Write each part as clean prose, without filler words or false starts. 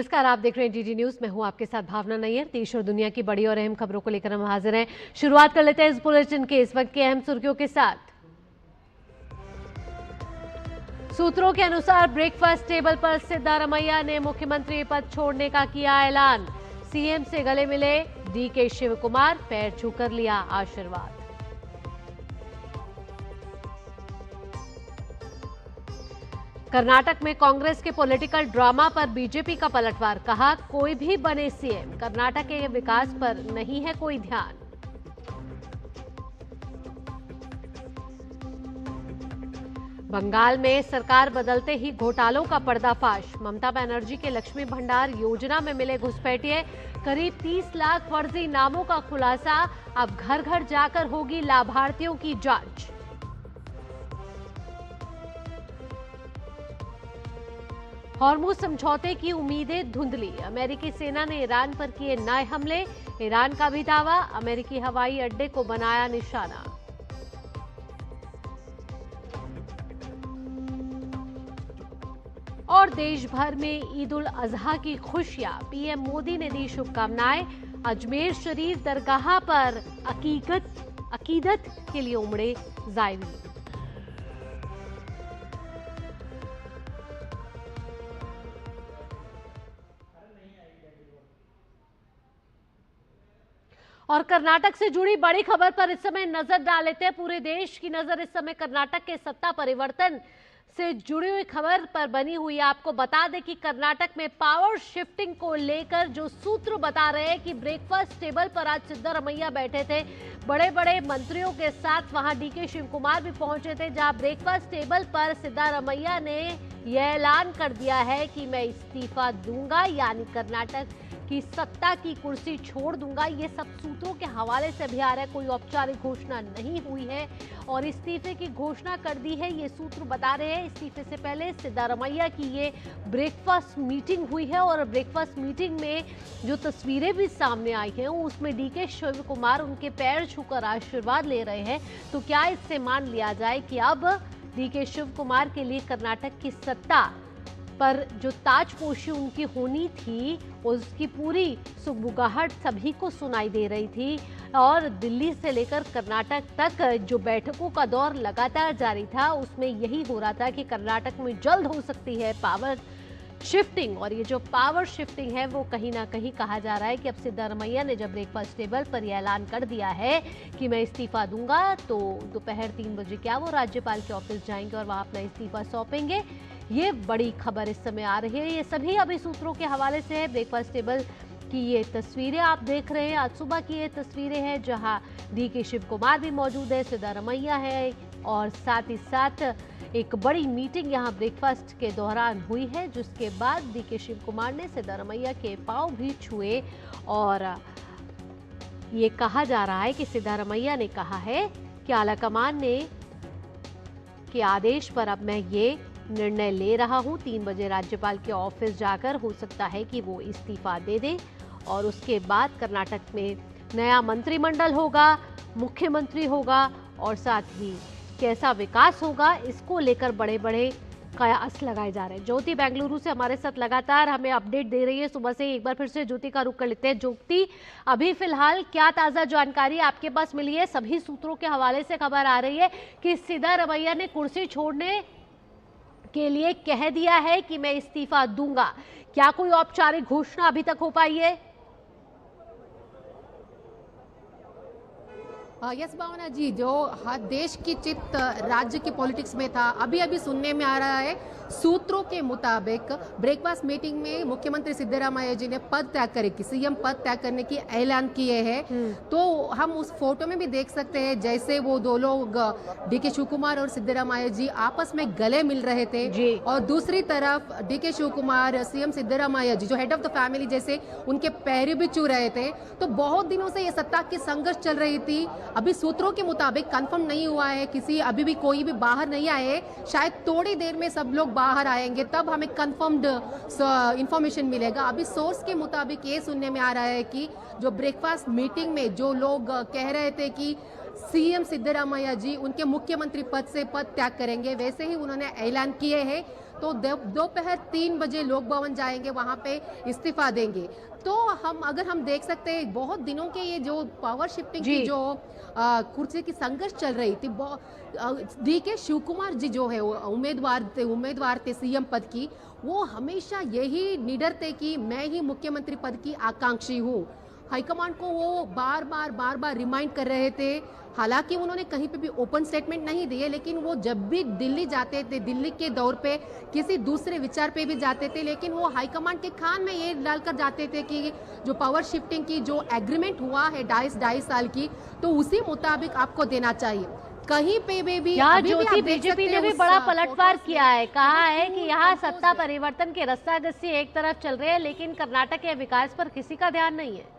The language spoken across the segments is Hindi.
नमस्कार, आप देख रहे हैं डीडी न्यूज। मैं हूं आपके साथ भावना नैयर। देश और दुनिया की बड़ी और अहम खबरों को लेकर हम हाजिर हैं। शुरुआत कर लेते हैं इस बुलेटिन के इस वक्त की अहम सुर्खियों के साथ। सूत्रों के अनुसार ब्रेकफास्ट टेबल पर सिद्धारमैया ने मुख्यमंत्री पद छोड़ने का किया ऐलान। सीएम से गले मिले डीके शिव कुमार, पैर छूकर लिया आशीर्वाद। कर्नाटक में कांग्रेस के पॉलिटिकल ड्रामा पर बीजेपी का पलटवार। कहा, कोई भी बने सीएम, कर्नाटक के विकास पर नहीं है कोई ध्यान। बंगाल में सरकार बदलते ही घोटालों का पर्दाफाश। ममता बनर्जी के लक्ष्मी भंडार योजना में मिले घुसपैठिए। करीब 30 लाख फर्जी नामों का खुलासा। अब घर घर जाकर होगी लाभार्थियों की जांच। हॉर्मुज समझौते की उम्मीदें धुंधली। अमेरिकी सेना ने ईरान पर किए नए हमले। ईरान का भी दावा, अमेरिकी हवाई अड्डे को बनाया निशाना। और देश भर में ईद उल अजहा की खुशियां। पीएम मोदी ने दी शुभकामनाएं। अजमेर शरीफ दरगाह पर अकीदत के लिए उमड़े ज़ायरीन। और कर्नाटक से जुड़ी बड़ी खबर पर इस समय नजर डाल लेते हैं। पूरे देश की नजर इस समय कर्नाटक के सत्ता परिवर्तन से जुड़ी हुई खबर पर बनी हुई है। आपको बता दें कि कर्नाटक में पावर शिफ्टिंग को लेकर जो सूत्र बता रहे हैं कि ब्रेकफास्ट टेबल पर आज सिद्धारमैया बैठे थे। बड़े बड़े मंत्रियों के साथ वहां डीके शिव कुमार भी पहुंचे थे, जहां ब्रेकफास्ट टेबल पर सिद्धारमैया ने यह ऐलान कर दिया है कि मैं इस्तीफा दूंगा, यानी कर्नाटक की सत्ता की कुर्सी छोड़ दूंगा। ये सब सूत्रों के हवाले से भी आ रहा है, कोई औपचारिक घोषणा नहीं हुई है और इस्तीफे की घोषणा कर दी है, ये सूत्र बता रहे हैं। इस्तीफे से पहले सिद्धारमैया की ये ब्रेकफास्ट मीटिंग हुई है और ब्रेकफास्ट मीटिंग में जो तस्वीरें भी सामने आई हैं उसमें डीके शिव कुमार उनके पैर छूकर आशीर्वाद ले रहे हैं। तो क्या इससे मान लिया जाए कि अब डीके शिव कुमार के लिए कर्नाटक की सत्ता पर जो ताजपोशी उनकी होनी थी उसकी पूरी सुगबुगाहट सभी को सुनाई दे रही थी। और दिल्ली से लेकर कर्नाटक तक जो बैठकों का दौर लगातार जारी था उसमें यही हो रहा था कि कर्नाटक में जल्द हो सकती है पावर शिफ्टिंग। और ये जो पावर शिफ्टिंग है वो कहीं ना कहीं कहा जा रहा है कि अब सिद्धारमैया ने जब ब्रेकफास्ट टेबल पर यह ऐलान कर दिया है कि मैं इस्तीफा दूंगा, तो दोपहर 3 बजे क्या वो राज्यपाल के ऑफिस जाएंगे और वहां अपना इस्तीफा सौंपेंगे। ये बड़ी खबर इस समय आ रही है। ये सभी अभी सूत्रों के हवाले से है। ब्रेकफास्ट टेबल की ये तस्वीरें आप देख रहे हैं, आज सुबह की ये तस्वीरें हैं जहां डीके शिव कुमार भी मौजूद है, सिद्धारमैया है और साथ ही साथ एक बड़ी मीटिंग यहां ब्रेकफास्ट के दौरान हुई है, जिसके बाद डीके शिव कुमार ने सिद्धारमैया के पांव भी छुए। और ये कहा जा रहा है कि सिद्धारमैया ने कहा है कि आलाकमान ने के आदेश पर अब मैं ये निर्णय ले रहा हूं। 3 बजे राज्यपाल के ऑफिस जाकर हो सकता है कि वो इस्तीफा दे दें और उसके बाद कर्नाटक में नया मंत्रिमंडल होगा, मुख्यमंत्री होगा और साथ ही कैसा विकास होगा, इसको लेकर बड़े बड़े कयास लगाए जा रहे हैं। ज्योति बेंगलुरु से हमारे साथ लगातार हमें अपडेट दे रही है सुबह से। एक बार फिर से ज्योति का रुख कर लेते हैं। ज्योति, अभी फिलहाल क्या ताज़ा जानकारी आपके पास मिली है? सभी सूत्रों के हवाले से खबर आ रही है कि सिद्धारमैया ने कुर्सी छोड़ने के लिए कह दिया है कि मैं इस्तीफा दूंगा। क्या कोई औपचारिक घोषणा अभी तक हो पाई है? यस भावना जी, जो देश की चित्त राज्य की पॉलिटिक्स में था, अभी अभी सुनने में आ रहा है सूत्रों के मुताबिक ब्रेकफास्ट मीटिंग में मुख्यमंत्री सिद्धारमैया जी ने पद त्याग करे की सीएम पद त्याग करने की ऐलान किए हैं। तो हम उस फोटो में भी देख सकते हैं जैसे वो दो लोग डीके शिव कुमार और सिद्धारमैया जी आपस में गले मिल रहे थे और दूसरी तरफ डीके शिव कुमार सीएम सिद्धारमैया जी जो हेड ऑफ द फैमिली जैसे उनके पैर भी छू रहे थे। तो बहुत दिनों से ये सत्ता की संघर्ष चल रही थी। अभी सूत्रों के मुताबिक कंफर्म नहीं हुआ है, अभी भी कोई भी बाहर नहीं आए, शायद थोड़ी देर में सब लोग बाहर आएंगे तब हमें कंफर्म्ड इंफॉर्मेशन मिलेगा। अभी सोर्स के मुताबिक ये सुनने में आ रहा है कि जो ब्रेकफास्ट मीटिंग में जो लोग कह रहे थे कि सीएम सिद्धरामैया जी उनके मुख्यमंत्री पद से पद त्याग करेंगे, वैसे ही उन्होंने ऐलान किए हैं। तो दोपहर 3 बजे लोक भवन जाएंगे, वहां पे इस्तीफा देंगे। तो अगर हम देख सकते हैं बहुत दिनों के ये जो पावर शिफ्टिंग की जो कुर्सी की संघर्ष चल रही थी, डीके शिव कुमार जी जो है उम्मीदवार थे सीएम पद की, वो हमेशा यही निडर थे कि मैं ही मुख्यमंत्री पद की आकांक्षी हूँ। हाईकमांड को वो बार बार रिमाइंड कर रहे थे। हालांकि उन्होंने कहीं पे भी ओपन स्टेटमेंट नहीं दिए, लेकिन वो जब भी दिल्ली जाते थे, दिल्ली के दौर पे किसी दूसरे विचार पे भी जाते थे, लेकिन वो हाईकमांड के कान में ये डालकर जाते थे कि जो पावर शिफ्टिंग की जो एग्रीमेंट हुआ है 2.5 साल की, तो उसी मुताबिक आपको देना चाहिए। कहीं पे भी यहाँ ज्योति बीजेपी ने भी बड़ा पलटवार किया है, कहा है कि यहाँ सत्ता परिवर्तन के रस्साकसी एक तरफ चल रहे हैं, लेकिन कर्नाटक के विकास पर किसी का ध्यान नहीं है।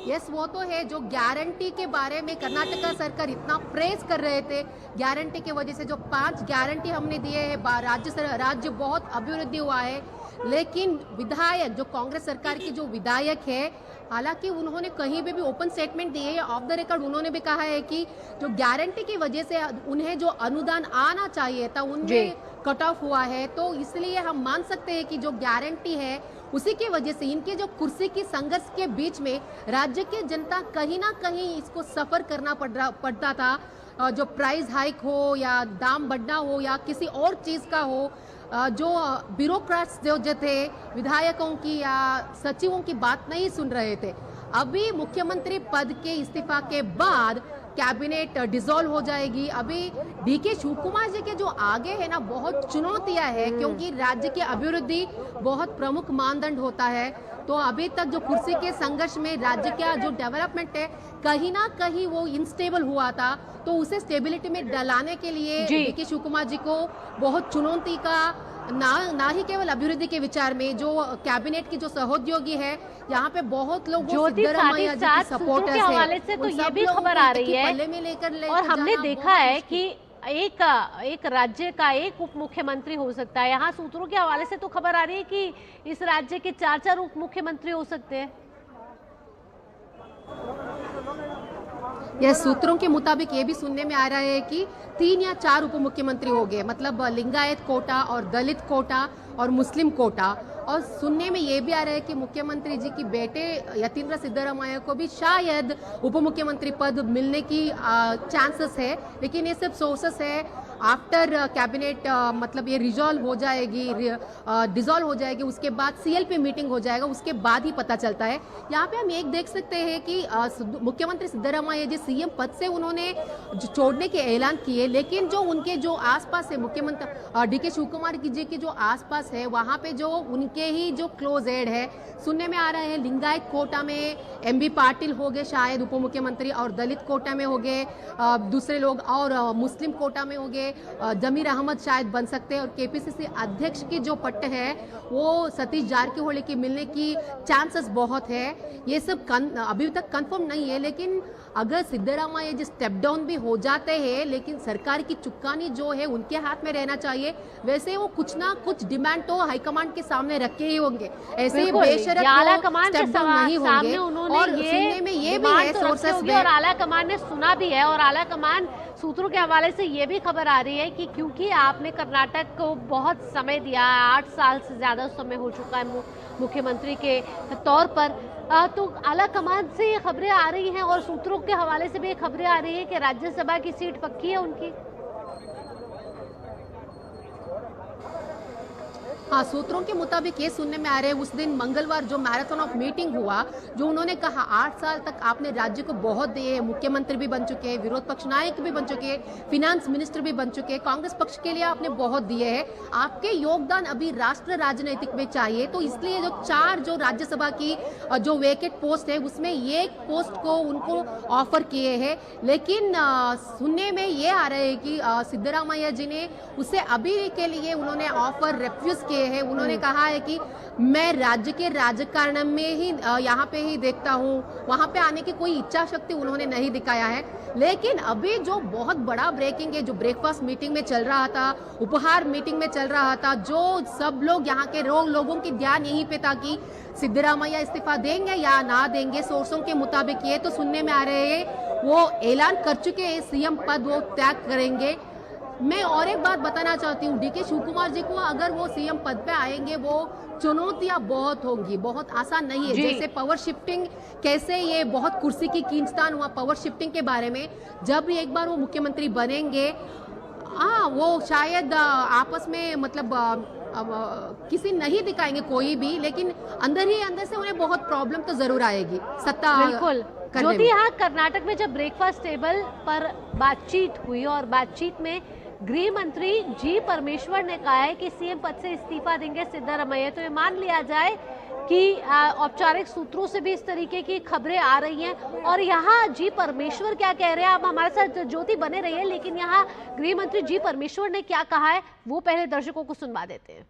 यस, वो तो है। जो गारंटी के बारे में कर्नाटक सरकार इतना प्रेस कर रहे थे, गारंटी की वजह से जो 5 गारंटी हमने दिए हैं, राज्य बहुत अभिवृद्धि हुआ है। लेकिन विधायक जो कांग्रेस सरकार की जो विधायक है, हालांकि उन्होंने कहीं भी ओपन स्टेटमेंट दिए है, ऑफ द रिकॉर्ड उन्होंने भी कहा है कि जो गारंटी की वजह से उन्हें जो अनुदान आना चाहिए था उनमें कट ऑफ हुआ है। तो इसलिए हम मान सकते हैं कि जो गारंटी है उसी की वजह से इनके जो कुर्सी की संघर्ष के बीच में राज्य की जनता कहीं ना कहीं इसको सफर करना पड़ता था। जो प्राइस हाइक हो या दाम बढ़ना हो या किसी और चीज का हो, जो ब्यूरोक्रेट्स जो थे विधायकों की या सचिवों की बात नहीं सुन रहे थे। अभी मुख्यमंत्री पद के इस्तीफा के बाद कैबिनेट डिसॉल्व हो जाएगी। अभी डीके शिव कुमार जी के जो आगे है ना, बहुत चुनौतियां है, क्योंकि राज्य की अभिवृद्धि बहुत प्रमुख मानदंड होता है। तो अभी तक जो कुर्सी के संघर्ष में राज्य का जो डेवलपमेंट है कहीं ना कहीं वो इनस्टेबल हुआ था, तो उसे स्टेबिलिटी में डलाने के लिए डीके शिव कुमार जी को बहुत चुनौती का ना ही केवल अभिवृद्धि के विचार में जो कैबिनेट की जो सहयोगी है, यहाँ पे बहुत लोग सिद्धरामैया जी के सपोर्टर्स हैं। हवाले से तो ये भी खबर आ रही है और हमने देखा है कि एक राज्य का एक उप मुख्यमंत्री हो सकता है। यहाँ सूत्रों के हवाले से तो खबर आ रही है कि इस राज्य के 4 उप मुख्यमंत्री हो सकते हैं। यह सूत्रों के मुताबिक ये भी सुनने में आ रहा है कि 3 या 4 उप मुख्यमंत्री हो गए, मतलब लिंगायत कोटा और दलित कोटा और मुस्लिम कोटा। और सुनने में ये भी आ रहा है कि मुख्यमंत्री जी की बेटे यतीन्द्र सिद्धरामैया को भी शायद उप मुख्यमंत्री पद मिलने की चांसेस है, लेकिन ये सब सोर्सेस है। आफ्टर कैबिनेट मतलब ये डिसॉल्व हो जाएगी, उसके बाद सीएलपी मीटिंग हो जाएगा, उसके बाद ही पता चलता है। यहाँ पे हम एक देख सकते हैं कि मुख्यमंत्री सिद्धरामैया जी सीएम पद से उन्होंने छोड़ने के ऐलान किए, लेकिन जो उनके जो आसपास है मुख्यमंत्री डीके शिव कुमार जी के जो आसपास है, वहाँ पे जो उनके ही जो क्लोज एड है, सुनने में आ रहा है लिंगायत कोटा में एमबी पाटिल हो गए शायद उप मुख्यमंत्री, और दलित कोटा में हो गए दूसरे लोग, और मुस्लिम कोटा में हो गए जमीर अहमद शायद बन सकते हैं। और केपीसीसी अध्यक्ष की जो पट्ट है वो सतीश जारकिहोली की मिलने की चांसेस बहुत है। ये सब अभी तक कंफर्म नहीं है, लेकिन अगर सिद्धरामैया जी स्टेप डाउन भी हो जाते हैं, लेकिन सरकार की चुक्कानी जो है उनके हाथ में रहना चाहिए। वैसे वो कुछ ना कुछ डिमांड तो हाईकमान के सामने रखे ही होंगे, ऐसे ही बेशरत स्टेप डाउन नहीं होंगे। और ये भी है सोर्सेस में, और आला कमान ने सुना भी है। और आला कमान सूत्रों के हवाले से ये भी खबर आ रही है कि क्योंकि आपने कर्नाटक को बहुत समय दिया, 8 साल से ज्यादा समय हो चुका है मुख्यमंत्री के तौर पर, तो आला कमान से ये खबरें आ रही हैं और सूत्रों के हवाले से भी ये खबरें आ रही है कि राज्यसभा की सीट पक्की है उनकी। हाँ, सूत्रों के मुताबिक ये सुनने में आ रहे हैं उस दिन मंगलवार जो मैराथन ऑफ मीटिंग हुआ, जो उन्होंने कहा 8 साल तक आपने राज्य को बहुत दिए, मुख्यमंत्री भी बन चुके हैं, विरोध पक्ष नायक भी बन चुके हैं, फिनांस मिनिस्टर भी बन चुके हैं, कांग्रेस पक्ष के लिए आपने बहुत दिए हैं, आपके योगदान अभी राष्ट्र राजनीतिक में चाहिए। तो इसलिए जो 4 जो राज्यसभा की जो वेकेट पोस्ट है उसमें ये पोस्ट को उनको ऑफर किए हैं। लेकिन सुनने में ये आ रहा है कि सिद्धरामैया जी ने उसे अभी के लिए उन्होंने ऑफर रिफ्यूज किए किए हैं। उन्होंने कहा है कि मैं राज्य के राजकारण में ही यहाँ पे ही देखता हूँ, वहाँ पे आने की कोई इच्छा शक्ति उन्होंने नहीं दिखाया है। लेकिन अभी जो बहुत बड़ा ब्रेकिंग है, जो ब्रेकफास्ट मीटिंग में चल रहा था, उपहार मीटिंग में चल रहा था, जो सब लोग यहाँ के लोगों की ध्यान यहीं पे था कि सिद्धरामैया इस्तीफा देंगे या ना देंगे। सोर्सों के मुताबिक ये तो सुनने में आ रहे हैं वो ऐलान कर चुके हैं सीएम पद वो त्याग करेंगे। मैं और एक बात बताना चाहती हूँ, डीके शिवकुमार जी को अगर वो सीएम पद पे आएंगे, वो चुनौतियां बहुत होंगी, बहुत आसान नहीं है। जैसे पावर शिफ्टिंग, कैसे ये बहुत कुर्सी की खींचतान हुआ पावर शिफ्टिंग के बारे में, जब भी एक बार वो मुख्यमंत्री बनेंगे, हाँ वो शायद आपस में मतलब किसी नहीं दिखाएंगे कोई भी, लेकिन अंदर ही अंदर से उन्हें बहुत प्रॉब्लम तो जरूर आएगी सत्ता। बिल्कुल ज्योति, यहाँ कर्नाटक में जब ब्रेकफास्ट टेबल पर बातचीत हुई और बातचीत में गृह मंत्री जी परमेश्वर ने कहा है कि सीएम पद से इस्तीफा देंगे सिद्धरामैया, तो ये मान लिया जाए कि औपचारिक सूत्रों से भी इस तरीके की खबरें आ रही हैं। और यहाँ जी परमेश्वर क्या कह रहे हैं, आप हमारे साथ ज्योति बने रहिए, लेकिन यहाँ गृह मंत्री जी परमेश्वर ने क्या कहा है वो पहले दर्शकों को सुनवा देते हैं।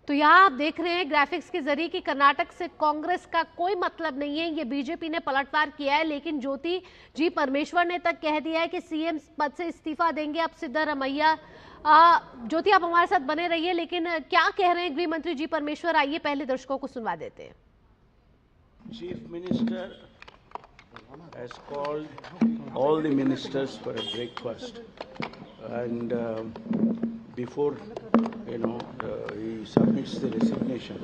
तो यहाँ आप देख रहे हैं ग्राफिक्स के जरिए कि कर्नाटक से कांग्रेस का कोई मतलब नहीं है, ये बीजेपी ने पलटवार किया है। लेकिन ज्योति जी परमेश्वर ने तक कह दिया है कि सीएम पद से इस्तीफा देंगे अब सिद्धरामैया। ज्योति आप हमारे साथ बने रहिए, लेकिन क्या कह रहे हैं गृह मंत्री जी परमेश्वर, आइए पहले दर्शकों को सुनवा देते हैं। Chief Minister has called all the ministers for a breakfast, and before he submits the resignation,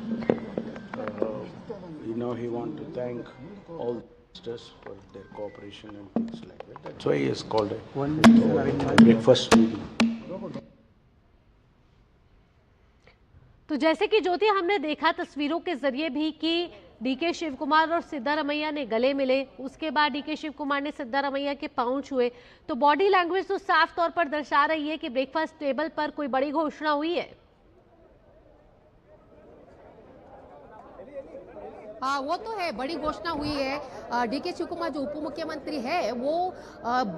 he wants to thank all the ministers for their cooperation and things like that. That's why he has called a breakfast meeting. तो जैसे कि ज्योति हमने देखा तस्वीरों के जरिए भी कि डीके शिवकुमार और सिद्धरामैया ने गले मिले, उसके बाद डीके शिवकुमार ने सिद्धरामैया के पांव छुए, तो बॉडी लैंग्वेज तो साफ तौर पर दर्शा रही है कि ब्रेकफास्ट टेबल पर कोई बड़ी घोषणा हुई है। हाँ वो तो है, बड़ी घोषणा हुई है। डीके शिवकुमार जो उप मुख्यमंत्री है वो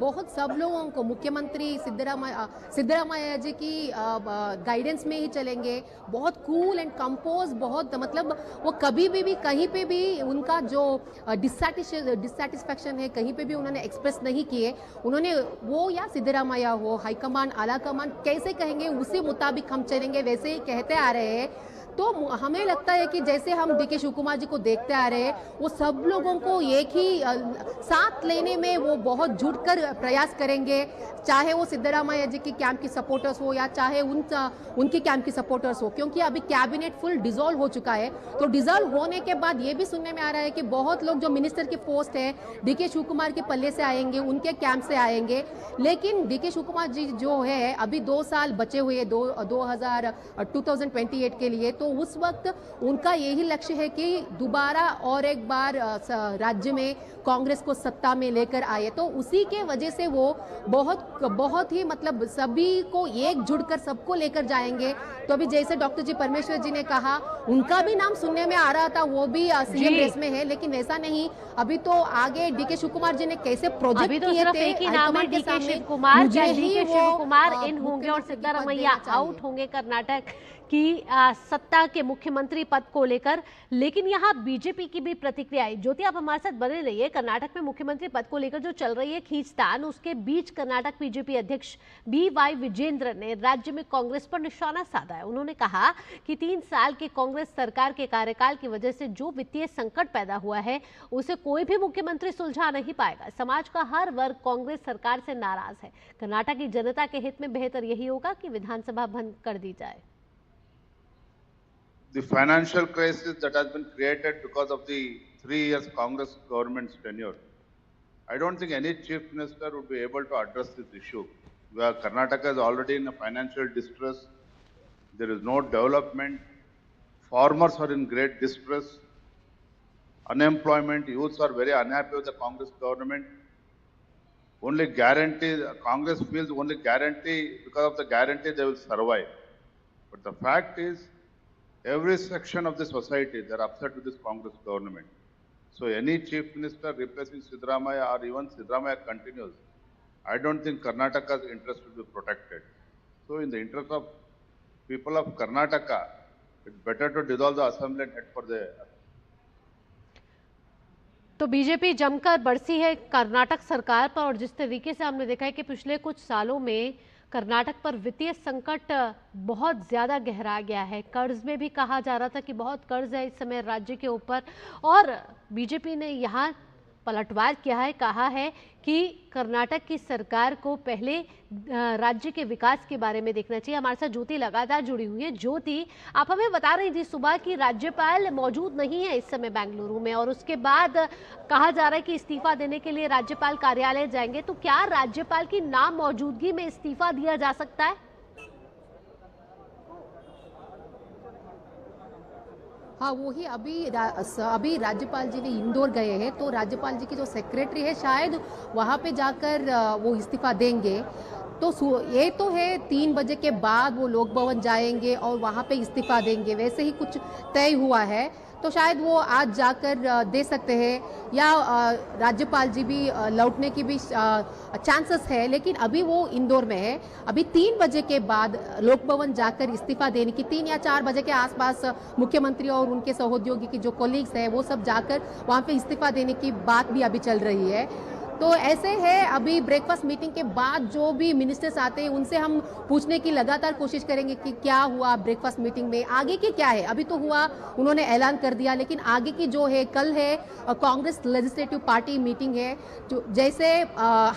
बहुत सब लोगों को मुख्यमंत्री सिद्धरामैया जी की गाइडेंस में ही चलेंगे। बहुत कूल एंड कंपोज, बहुत मतलब वो कभी भी कहीं पे भी उनका जो डिससेटिस्फैक्शन है कहीं पे भी उन्होंने एक्सप्रेस नहीं किए। उन्होंने वो या सिद्धरामैया हो, हाईकमान आला कमान कैसे कहेंगे उसी मुताबिक हम चलेंगे वैसे ही कहते आ रहे हैं। तो हमें लगता है कि जैसे हम डीके शिवकुमार जी को देखते आ रहे हैं, वो सब लोगों को एक ही साथ लेने में वो बहुत जुटकर प्रयास करेंगे, चाहे वो सिद्धरामैया जी की कैंप की सपोर्टर्स हो या चाहे उनके कैंप की सपोर्टर्स हो, क्योंकि अभी कैबिनेट फुल डिसॉल्व हो चुका है। तो डिसॉल्व होने के बाद ये भी सुनने में आ रहा है कि बहुत लोग जो मिनिस्टर की पोस्ट है डीके शिवकुमार के पल्ले से आएंगे, उनके कैंप से आएंगे। लेकिन डीके शिवकुमार जी जो है अभी 2 साल बचे हुए 2028 के लिए, तो उस वक्त उनका यही लक्ष्य है कि दोबारा और एक बार राज्य में कांग्रेस को सत्ता में लेकर आए। तो उसी के वजह से वो बहुत ही मतलब सभी को एकजुट कर सबको लेकर जाएंगे। तो अभी जैसे डॉक्टर जी परमेश्वर जी ने कहा, उनका भी नाम सुनने में आ रहा था, वो भी सीएम रेस में है, लेकिन ऐसा नहीं। अभी तो आगे डीके शिवकुमार जी ने कैसे प्रोजेक्ट किए थे हाईकमांड के सामने, डीके शिवकुमार इन होंगे और सिद्धरामैया आउट होंगे कर्नाटक की सत्ता के मुख्यमंत्री पद को लेकर। लेकिन यहाँ बीजेपी की भी प्रतिक्रिया है। ज्योति आप हमारे साथ बने रहिए। कर्नाटक में मुख्यमंत्री पद को लेकर जो चल रही है खींचतान, उसके बीच कर्नाटक बीजेपी अध्यक्ष BY विजेंद्र ने राज्य में कांग्रेस पर निशाना साधा है। उन्होंने कहा कि 3 साल के कांग्रेस सरकार के कार्यकाल की वजह से जो वित्तीय संकट पैदा हुआ है उसे कोई भी मुख्यमंत्री सुलझा नहीं पाएगा। समाज का हर वर्ग कांग्रेस सरकार से नाराज है। कर्नाटक की जनता के हित में बेहतर यही होगा कि विधानसभा बंद कर दी जाए। The financial crisis that has been created because of the 3 years Congress government's tenure, I don't think any chief minister would be able to address this issue. Where Karnataka is already in a financial distress, there is no development, farmers are in great distress, unemployment, youths are very unhappy with the Congress government. Only guarantee, Congress feels only guarantee, because of the guarantee they will survive. But the fact is, every section of the society, they're upset with this Congress government. So any chief minister replacing Siddaramaiah or even Siddaramaiah continues, I don't think Karnataka's interest will be protected. So in the interest of people of Karnataka, it's better to dissolve the assembly and head for the. तो बीजेपी जमकर बरसी है कर्नाटक सरकार पर, और जिस तरीके से हमने देखा है कि पिछले कुछ सालों में कर्नाटक पर वित्तीय संकट बहुत ज्यादा गहरा गया है। कर्ज में भी कहा जा रहा था कि बहुत कर्ज है इस समय राज्य के ऊपर, और बीजेपी ने यहाँ पलटवार किया है, कहा है कि कर्नाटक की सरकार को पहले राज्य के विकास के बारे में देखना चाहिए। हमारे साथ ज्योति लगातार जुड़ी हुई है। ज्योति, आप हमें बता रही थी सुबह कि राज्यपाल मौजूद नहीं है इस समय बेंगलुरु में, और उसके बाद कहा जा रहा है कि इस्तीफा देने के लिए राज्यपाल कार्यालय जाएंगे, तो क्या राज्यपाल की नाम मौजूदगी में इस्तीफा दिया जा सकता है? हाँ, वही अभी राज्यपाल जी ने इंदौर गए हैं, तो राज्यपाल जी की जो सेक्रेटरी है शायद वहाँ पे जाकर वो इस्तीफा देंगे। तो ये तो है 3 बजे के बाद वो लोक भवन जाएंगे और वहाँ पे इस्तीफा देंगे, वैसे ही कुछ तय हुआ है। तो शायद वो आज जाकर दे सकते हैं, या राज्यपाल जी भी लौटने की भी चांसेस है, लेकिन अभी वो इंदौर में है। अभी 3 बजे के बाद लोक भवन जाकर इस्तीफा देने की, 3 या 4 बजे के आसपास मुख्यमंत्री और उनके सहयोगी की जो कोलीग्स हैं वो सब जाकर वहाँ पे इस्तीफा देने की बात भी अभी चल रही है। तो ऐसे है, अभी ब्रेकफास्ट मीटिंग के बाद जो भी मिनिस्टर्स आते हैं उनसे हम पूछने की लगातार कोशिश करेंगे कि क्या हुआ ब्रेकफास्ट मीटिंग में, आगे की क्या है। अभी तो हुआ, उन्होंने ऐलान कर दिया, लेकिन आगे की जो है, कल है कांग्रेस लेजिस्लेटिव पार्टी मीटिंग है, जो जैसे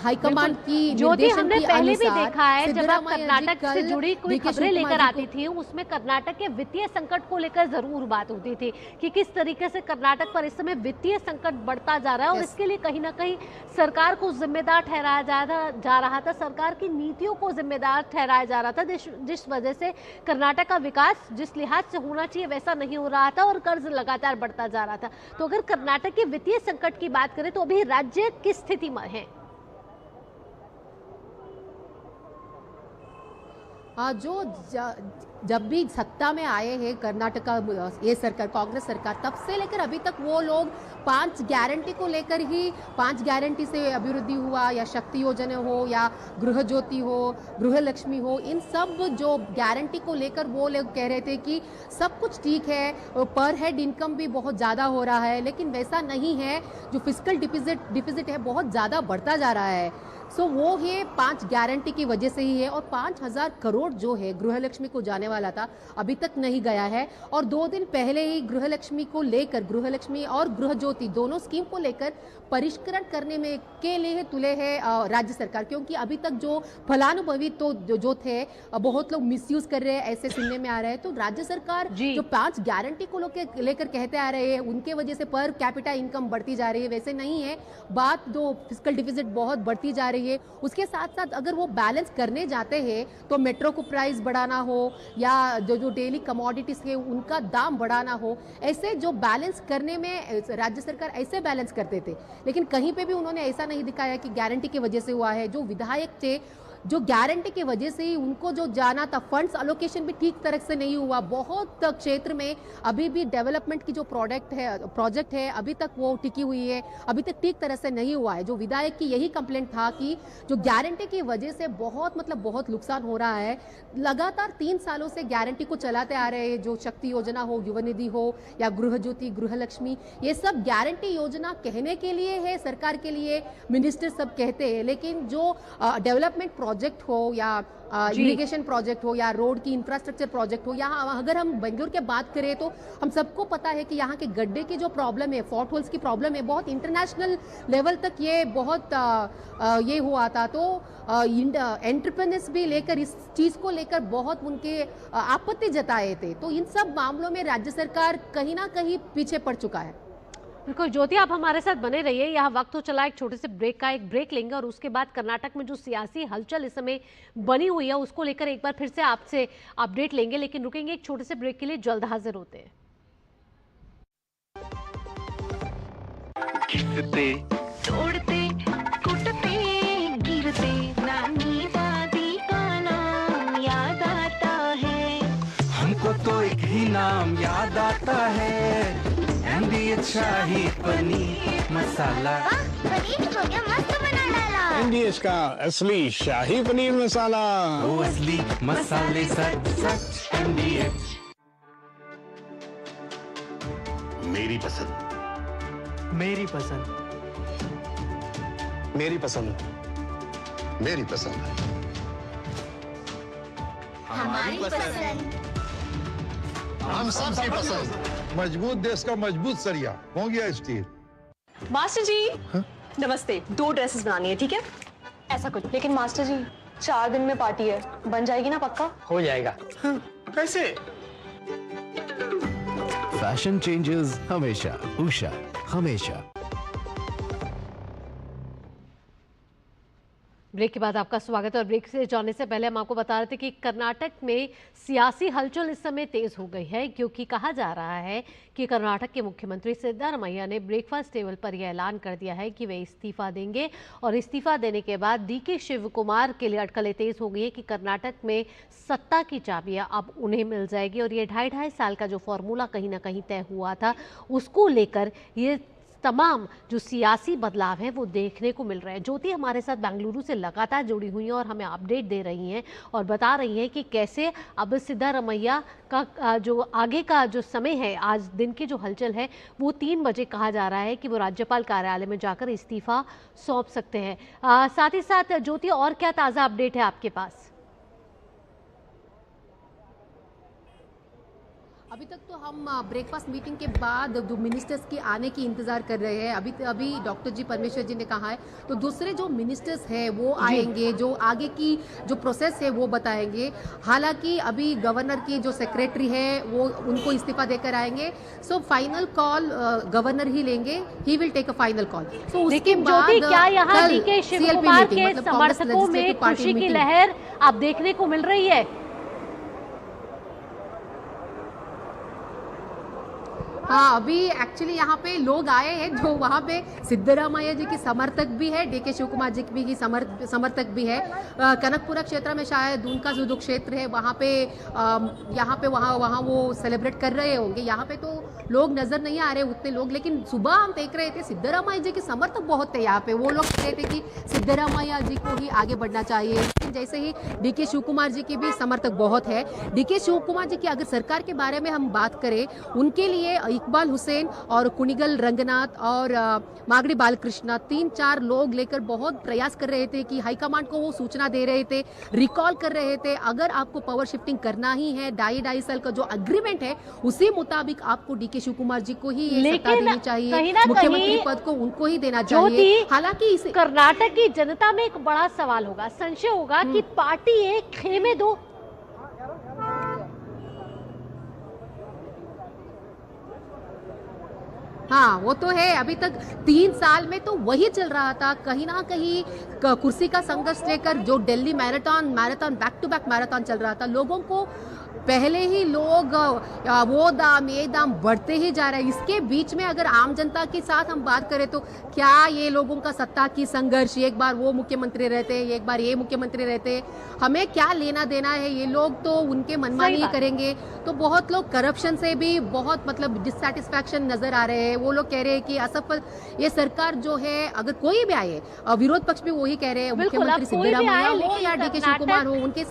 हाईकमान की ज्योति, हमने के पहले भी अनुसार देखा है जब आप सिद्धरामैया जी कर्नाटक से कल जुड़ी कोई DK खबरें लेकर शिवकुमार जी आती थी, उसमें कर्नाटक के वित्तीय संकट को लेकर जरूर बात होती थी कि किस तरीके से कर्नाटक पर इस समय वित्तीय संकट बढ़ता जा रहा है, और इसके लिए कहीं ना कहीं सरकार को जिम्मेदार ठहराया जा रहा था, सरकार की नीतियों को जिम्मेदार ठहराया जा रहा था, जिस वजह से कर्नाटक का विकास जिस लिहाज से होना चाहिए वैसा नहीं हो रहा था और कर्ज लगातार बढ़ता जा रहा था। तो अगर कर्नाटक के वित्तीय संकट की बात करें तो अभी राज्य किस स्थिति में है? जो जब भी सत्ता में आए हैं कर्नाटक का ये सरकार, कांग्रेस सरकार, तब से लेकर अभी तक वो लोग 5 गारंटी को लेकर ही, 5 गारंटी से अभिवृद्धि हुआ, या शक्ति योजना हो, या गृह ज्योति हो, गृह लक्ष्मी हो, इन सब जो गारंटी को लेकर वो लोग कह रहे थे कि सब कुछ ठीक है, पर हेड इनकम भी बहुत ज़्यादा हो रहा है, लेकिन वैसा नहीं है। जो फिस्कल डिफिजिट है बहुत ज़्यादा बढ़ता जा रहा है। सो वो है 5 गारंटी की वजह से ही है, और 5,000 करोड़ जो है गृहलक्ष्मी को जाने वाला था अभी तक नहीं गया है। और 2 दिन पहले ही गृहलक्ष्मी को लेकर, गृहलक्ष्मी और गृह ज्योति दोनों स्कीम को लेकर परिष्करण करने में के लिए तुले है राज्य सरकार, क्योंकि अभी तक जो फलानुभवी तो जो थे बहुत लोग मिसयूज कर रहे हैं, ऐसे सुनने में आ रहा है। तो राज्य सरकार जो 5 गारंटी को लेकर कहते आ रहे हैं, उनके वजह से पर कैपिटा इनकम बढ़ती जा रही है, वैसे नहीं है बात। जो फिस्कल डिफिजिट बहुत बढ़ती जा रही है, उसके साथ साथ अगर वो बैलेंस करने जाते हैं तो मेट्रो को प्राइस बढ़ाना हो, या जो डेली कमोडिटीज है उनका दाम बढ़ाना हो, ऐसे जो बैलेंस करने में राज्य सरकार ऐसे बैलेंस करते थे, लेकिन कहीं पे भी उन्होंने ऐसा नहीं दिखाया कि गारंटी की वजह से हुआ है। जो विधायक थे, जो गारंटी की वजह से ही उनको जो जाना था, फंड्स अलोकेशन भी ठीक तरह से नहीं हुआ। बहुत क्षेत्र में अभी भी डेवलपमेंट की जो प्रोजेक्ट है अभी तक वो टिकी हुई है, अभी तक ठीक तरह से नहीं हुआ है। जो विधायक की यही कंप्लेंट था कि जो गारंटी की वजह से बहुत नुकसान हो रहा है। लगातार 3 सालों से गारंटी को चलाते आ रहे हैं, जो शक्ति योजना हो, युवा निधि हो, या गृह ज्योति, गृह लक्ष्मी, ये सब गारंटी योजना कहने के लिए है, सरकार के लिए मिनिस्टर सब कहते हैं, लेकिन जो डेवलपमेंट प्रोजेक्ट हो, या इरिगेशन प्रोजेक्ट हो, या रोड की इंफ्रास्ट्रक्चर प्रोजेक्ट हो, यहाँ अगर हम बेंगलुरु की बात करें तो हम सबको पता है कि यहाँ के गड्ढे की जो प्रॉब्लम है, फॉट होल्स की प्रॉब्लम है, बहुत इंटरनेशनल लेवल तक ये बहुत ये हुआ था। तो एंटरप्रेन्योर्स भी लेकर इस चीज़ को लेकर बहुत उनके आपत्ति जताए थे। तो इन सब मामलों में राज्य सरकार कहीं ना कहीं पीछे पड़ चुका है। बिल्कुल ज्योति, आप हमारे साथ बने रहिए। यहाँ वक्त हो चला एक छोटे से ब्रेक का, एक ब्रेक लेंगे और उसके बाद कर्नाटक में जो सियासी हलचल इस समय बनी हुई है उसको लेकर एक बार फिर से आपसे अपडेट लेंगे, लेकिन रुकेंगे एक छोटे से ब्रेक के लिए, जल्द हाजिर होते हैं। तोड़ते कुटते गिरते नानी दादी का नाम याद आता है, हमको तो एक ही नाम याद आता है, NDH शाही पनीर मसाला। पनीर हो गया मस्त बना डाला। NDH का असली शाही पनीर मसाला, वो असली मसाले सच सच NDH। मेरी पसंद, मेरी पसंद, मेरी पसंद, मेरी पसंद, हमारी पसंद। हम सबकी पसंद। मजबूत देश का मजबूत सरिया हो गया स्टील। मास्टर जी नमस्ते, 2 ड्रेसेस बनानी है, ठीक है? ऐसा कुछ। लेकिन मास्टर जी 4 दिन में पार्टी है, बन जाएगी ना पक्का? हो जाएगा। कैसे? फैशन चेंजेस हमेशा, उषा हमेशा। ब्रेक के बाद आपका स्वागत है और ब्रेक से जाने से पहले हम आपको बता रहे थे कि कर्नाटक में सियासी हलचल इस समय तेज हो गई है, क्योंकि कहा जा रहा है कि कर्नाटक के मुख्यमंत्री सिद्धारमैया ने ब्रेकफास्ट टेबल पर यह ऐलान कर दिया है कि वे इस्तीफा देंगे और इस्तीफा देने के बाद DK शिवकुमार के लिए अटकलें तेज हो गई है कि कर्नाटक में सत्ता की चाबियां अब उन्हें मिल जाएगी और ये 2.5 साल का जो फॉर्मूला कहीं ना कहीं तय हुआ था उसको लेकर ये तमाम जो सियासी बदलाव हैं वो देखने को मिल रहे हैं। ज्योति हमारे साथ बेंगलुरु से लगातार जुड़ी हुई हैं और हमें अपडेट दे रही हैं और बता रही हैं कि कैसे अब सिद्धारमैया का जो आगे का जो समय है, आज दिन की जो हलचल है वो 3 बजे कहा जा रहा है कि वो राज्यपाल कार्यालय में जाकर इस्तीफा सौंप सकते हैं। साथ ही साथ ज्योति और क्या ताज़ा अपडेट है आपके पास? अभी तक तो हम ब्रेकफास्ट मीटिंग के बाद जो मिनिस्टर्स के आने की इंतजार कर रहे हैं। अभी डॉक्टर जी परमेश्वर जी ने कहा है तो दूसरे जो मिनिस्टर्स हैं वो आएंगे, जो आगे की जो प्रोसेस है वो बताएंगे। हालांकि अभी गवर्नर की जो सेक्रेटरी है वो उनको इस्तीफा देकर आएंगे। सो फाइनल कॉल गवर्नर ही लेंगे, he will take a final call. So उसके बाद क्या यहाँ DK शिवकुमार के समर्थकों में खुशी की लहर आप देखने को मिल रही है? हाँ, अभी एक्चुअली यहाँ पे लोग आए हैं जो वहाँ पे सिद्धरामैया जी की समर्थक भी है, DK शिवकुमार जी की समर्थक भी है। कनकपुरा क्षेत्र में शायद उनका जो क्षेत्र है वहाँ पे वहाँ वो सेलिब्रेट कर रहे होंगे। यहाँ पे तो लोग नजर नहीं आ रहे उतने लोग, लेकिन सुबह हम देख रहे थे सिद्धरामैया जी के समर्थक बहुत थे यहाँ पे। वो लोग कह रहे थे कि सिद्धरामैया जी को ही आगे बढ़ना चाहिए। लेकिन जैसे ही DK शिवकुमार जी के भी समर्थक बहुत है। DK शिवकुमार जी की अगर सरकार के बारे में हम बात करें, उनके लिए इकबाल हुसैन और कुनिगल रंगनाथ और मागड़ी बालकृष्ण 3-4 लोग लेकर बहुत प्रयास कर रहे थे कि हाईकमांड को वो सूचना दे रहे थे, रिकॉल कर रहे थे, अगर आपको पावर शिफ्टिंग करना ही है, 2.5 साल का जो एग्रीमेंट है उसी मुताबिक आपको DK शिवकुमार जी को ही ये सत्ता देनी चाहिए, मुख्यमंत्री पद को उनको ही देना चाहिए। हालांकि कर्नाटक की जनता में एक बड़ा सवाल होगा, संशय होगा कि पार्टी एक खेमे दो। हाँ, वो तो है। अभी तक 3 साल में तो वही चल रहा था, कहीं ना कहीं कुर्सी का संघर्ष लेकर जो Delhi marathon back to back marathon चल रहा था। लोगों को पहले ही लोग वो दाम ये दाम बढ़ते ही जा रहा है। इसके बीच में अगर आम जनता के साथ हम बात करें तो क्या ये लोगों का सत्ता की संघर्ष, एक बार वो मुख्यमंत्री रहते हैं, एक बार ये मुख्यमंत्री रहते हैं, हमें क्या लेना देना है? ये लोग तो उनके मनमानी ही करेंगे। तो बहुत लोग करप्शन से भी बहुत डिससैटिस्फैक्शन नजर आ रहे हैं। वो लोग कह रहे हैं कि असफल ये सरकार जो है, अगर कोई भी आए, विरोध पक्ष भी वही कह रहे हैं, मुख्यमंत्री सिद्धरामैया हो या DK शिवकुमार हो, उनके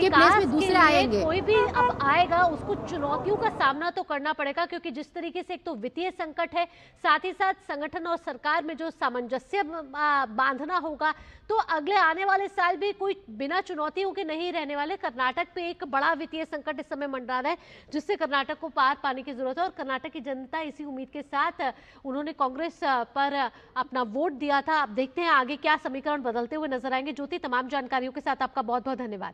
प्लेस में दूसरे आएंगे। कोई भी अब आएगा उसको चुनौतियों का सामना तो करना पड़ेगा, क्योंकि जिस तरीके से एक तो वित्तीय संकट है, साथ ही साथ संगठन और सरकार में जो सामंजस्य बांधना होगा, तो अगले आने वाले साल भी कोई बिना चुनौतियों के नहीं रहने वाले। कर्नाटक पे एक बड़ा वित्तीय संकट इस समय मंडरा रहा है, जिससे कर्नाटक को पार पाने की जरूरत है और कर्नाटक की जनता इसी उम्मीद के साथ उन्होंने कांग्रेस पर अपना वोट दिया था। अब देखते हैं आगे क्या समीकरण बदलते हुए नजर आएंगे। ज्योति, तमाम जानकारियों के साथ आपका बहुत बहुत धन्यवाद।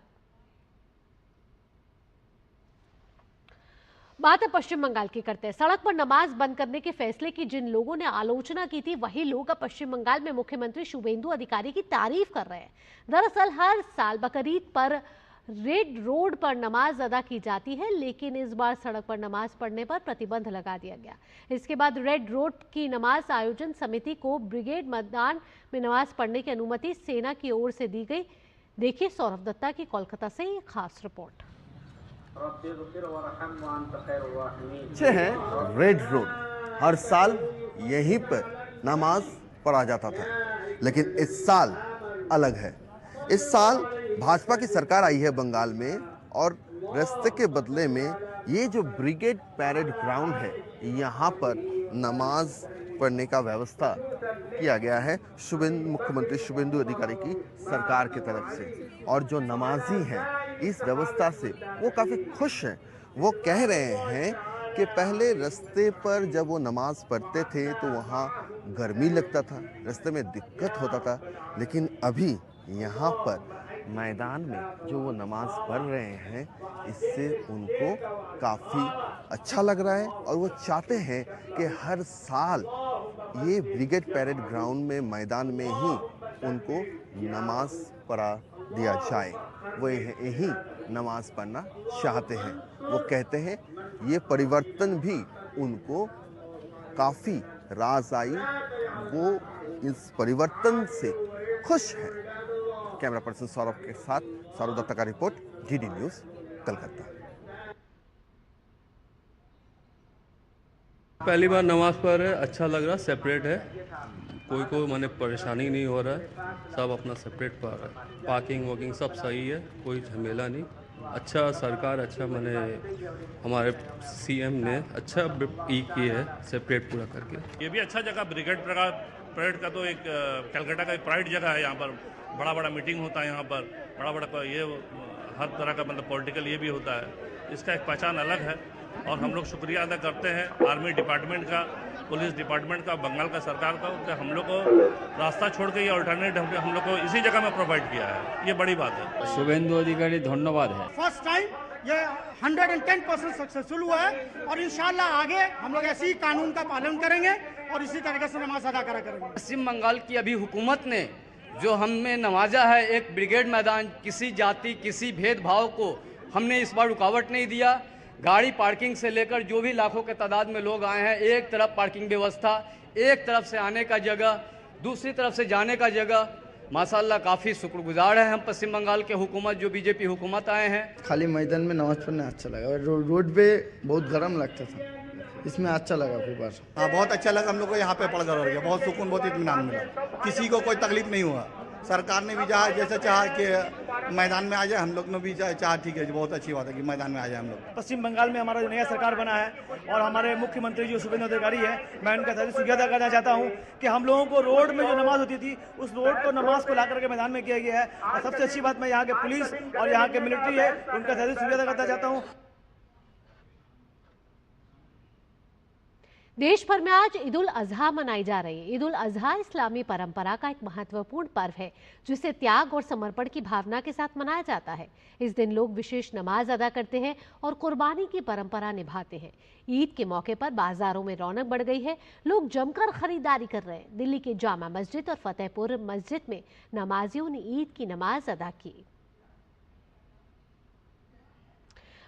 बात है पश्चिम बंगाल की करते हैं। सड़क पर नमाज बंद करने के फैसले की जिन लोगों ने आलोचना की थी, वही लोग अब पश्चिम बंगाल में मुख्यमंत्री शुभेंदु अधिकारी की तारीफ कर रहे हैं। दरअसल हर साल बकरीद पर रेड रोड पर नमाज अदा की जाती है, लेकिन इस बार सड़क पर नमाज पढ़ने पर प्रतिबंध लगा दिया गया। इसके बाद रेड रोड की नमाज आयोजन समिति को ब्रिगेड मैदान में नमाज पढ़ने की अनुमति सेना की ओर से दी गई। देखिए सौरभ दत्ता की कोलकाता से ये खास रिपोर्ट। है रेड रोड, हर साल यहीं पर नमाज पढ़ा जाता था, लेकिन इस साल अलग है। इस साल भाजपा की सरकार आई है बंगाल में और रास्ते के बदले में ये जो ब्रिगेड पैरेड ग्राउंड है यहाँ पर नमाज पढ़ने का व्यवस्था किया गया है मुख्यमंत्री शुभेंदु अधिकारी की सरकार की तरफ से। और जो नमाजी हैं इस व्यवस्था से वो काफ़ी खुश हैं। वो कह रहे हैं कि पहले रास्ते पर जब वो नमाज पढ़ते थे तो वहाँ गर्मी लगता था, रास्ते में दिक्कत होता था, लेकिन अभी यहाँ पर मैदान में जो वो नमाज पढ़ रहे हैं इससे उनको काफ़ी अच्छा लग रहा है और वो चाहते हैं कि हर साल ये ब्रिगेड पैरेड ग्राउंड में मैदान में ही उनको नमाज पढ़ा दिया जाए। वो यही नमाज पढ़ना चाहते हैं। वो कहते हैं ये परिवर्तन भी उनको काफ़ी रास आई, वो इस परिवर्तन से खुश हैं। कैमरा पर्सन सौरभ के साथ सौरभ दत्ता का रिपोर्ट, GD न्यूज़, कलकत्ता। पहली बार नमाज पढ़ रहे, अच्छा लग रहा, सेपरेट है, कोई माने परेशानी नहीं हो रहा है, सब अपना सेपरेट पढ़ रहा है, पार्किंग वॉकिंग सब सही है, कोई झमेला नहीं। अच्छा सरकार, अच्छा माने हमारे CM ने अच्छा की है सेपरेट पूरा करके। ये भी अच्छा जगह, ब्रिगेड परेड का तो एक कलकत्ता का एक प्राइड जगह है। यहाँ पर बड़ा मीटिंग होता है, यहाँ पर बड़ा ये हर तरह का मतलब पॉलिटिकल ये भी होता है, इसका एक पहचान अलग है। और हम लोग शुक्रिया अदा करते हैं आर्मी डिपार्टमेंट का, पुलिस डिपार्टमेंट का, बंगाल का सरकार का, कि हम लोग को रास्ता छोड़ के ये अल्टरनेट हम लोग को इसी जगह में प्रोवाइड किया है, ये बड़ी बात है। शुभेंदु अधिकारी धन्यवाद है। फर्स्ट टाइम ये 110% सक्सेसफुल हुआ है और इंशाल्लाह आगे हम लोग ऐसे ही कानून का पालन करेंगे और इसी तरीके से नमाज अदा करा करेंगे। पश्चिम बंगाल की अभी हुकूमत ने जो हमें नवाजा है एक ब्रिगेड मैदान, किसी जाति किसी भेदभाव को हमने इस बार रुकावट नहीं दिया। गाड़ी पार्किंग से लेकर जो भी लाखों के तादाद में लोग आए हैं, एक तरफ पार्किंग व्यवस्था, एक तरफ से आने का जगह, दूसरी तरफ से जाने का जगह, माशाल्लाह काफ़ी शुक्रगुजार है हम पश्चिम बंगाल के हुकूमत, जो बीजेपी हुकूमत आए हैं। खाली मैदान में नमाज पढ़ना अच्छा लगा, रोड पे बहुत गर्म लगता था, इसमें अच्छा लगा खूब बार। हाँ बहुत अच्छा लगा हम लोग को, यहाँ पे पढ़ कर बहुत सुकून, बहुत इत्मीनान मिला, किसी को कोई तकलीफ नहीं हुआ। सरकार ने भी चाहा जैसे चाहा कि मैदान में आ जाए, हम लोग ने भी चाहा, ठीक है, बहुत अच्छी बात है कि मैदान में आ जाए हम लोग। पश्चिम बंगाल में हमारा जो नया सरकार बना है और हमारे मुख्यमंत्री जो शुभेंदु अधिकारी है, मैं उनका शुक्रिया अदा करना चाहता हूँ कि हम लोगों को रोड में जो नमाज होती थी उस रोड को नमाज को ला करके मैदान में किया गया है। और सबसे अच्छी बात मैं यहाँ के पुलिस और यहाँ के मिलिट्री है उनका शुक्रिया अदा करना चाहता हूँ। देश भर में आज ईद उल अजहा मनाई जा रही है। ईद उल अजहा इस्लामी परंपरा का एक महत्वपूर्ण पर्व है जिसे त्याग और समर्पण की भावना के साथ मनाया जाता है। इस दिन लोग विशेष नमाज अदा करते हैं और कुर्बानी की परंपरा निभाते हैं। ईद के मौके पर बाजारों में रौनक बढ़ गई है, लोग जमकर खरीदारी कर रहे हैं। दिल्ली के जामा मस्जिद और फतेहपुर मस्जिद में नमाजियों ने ईद की नमाज अदा की।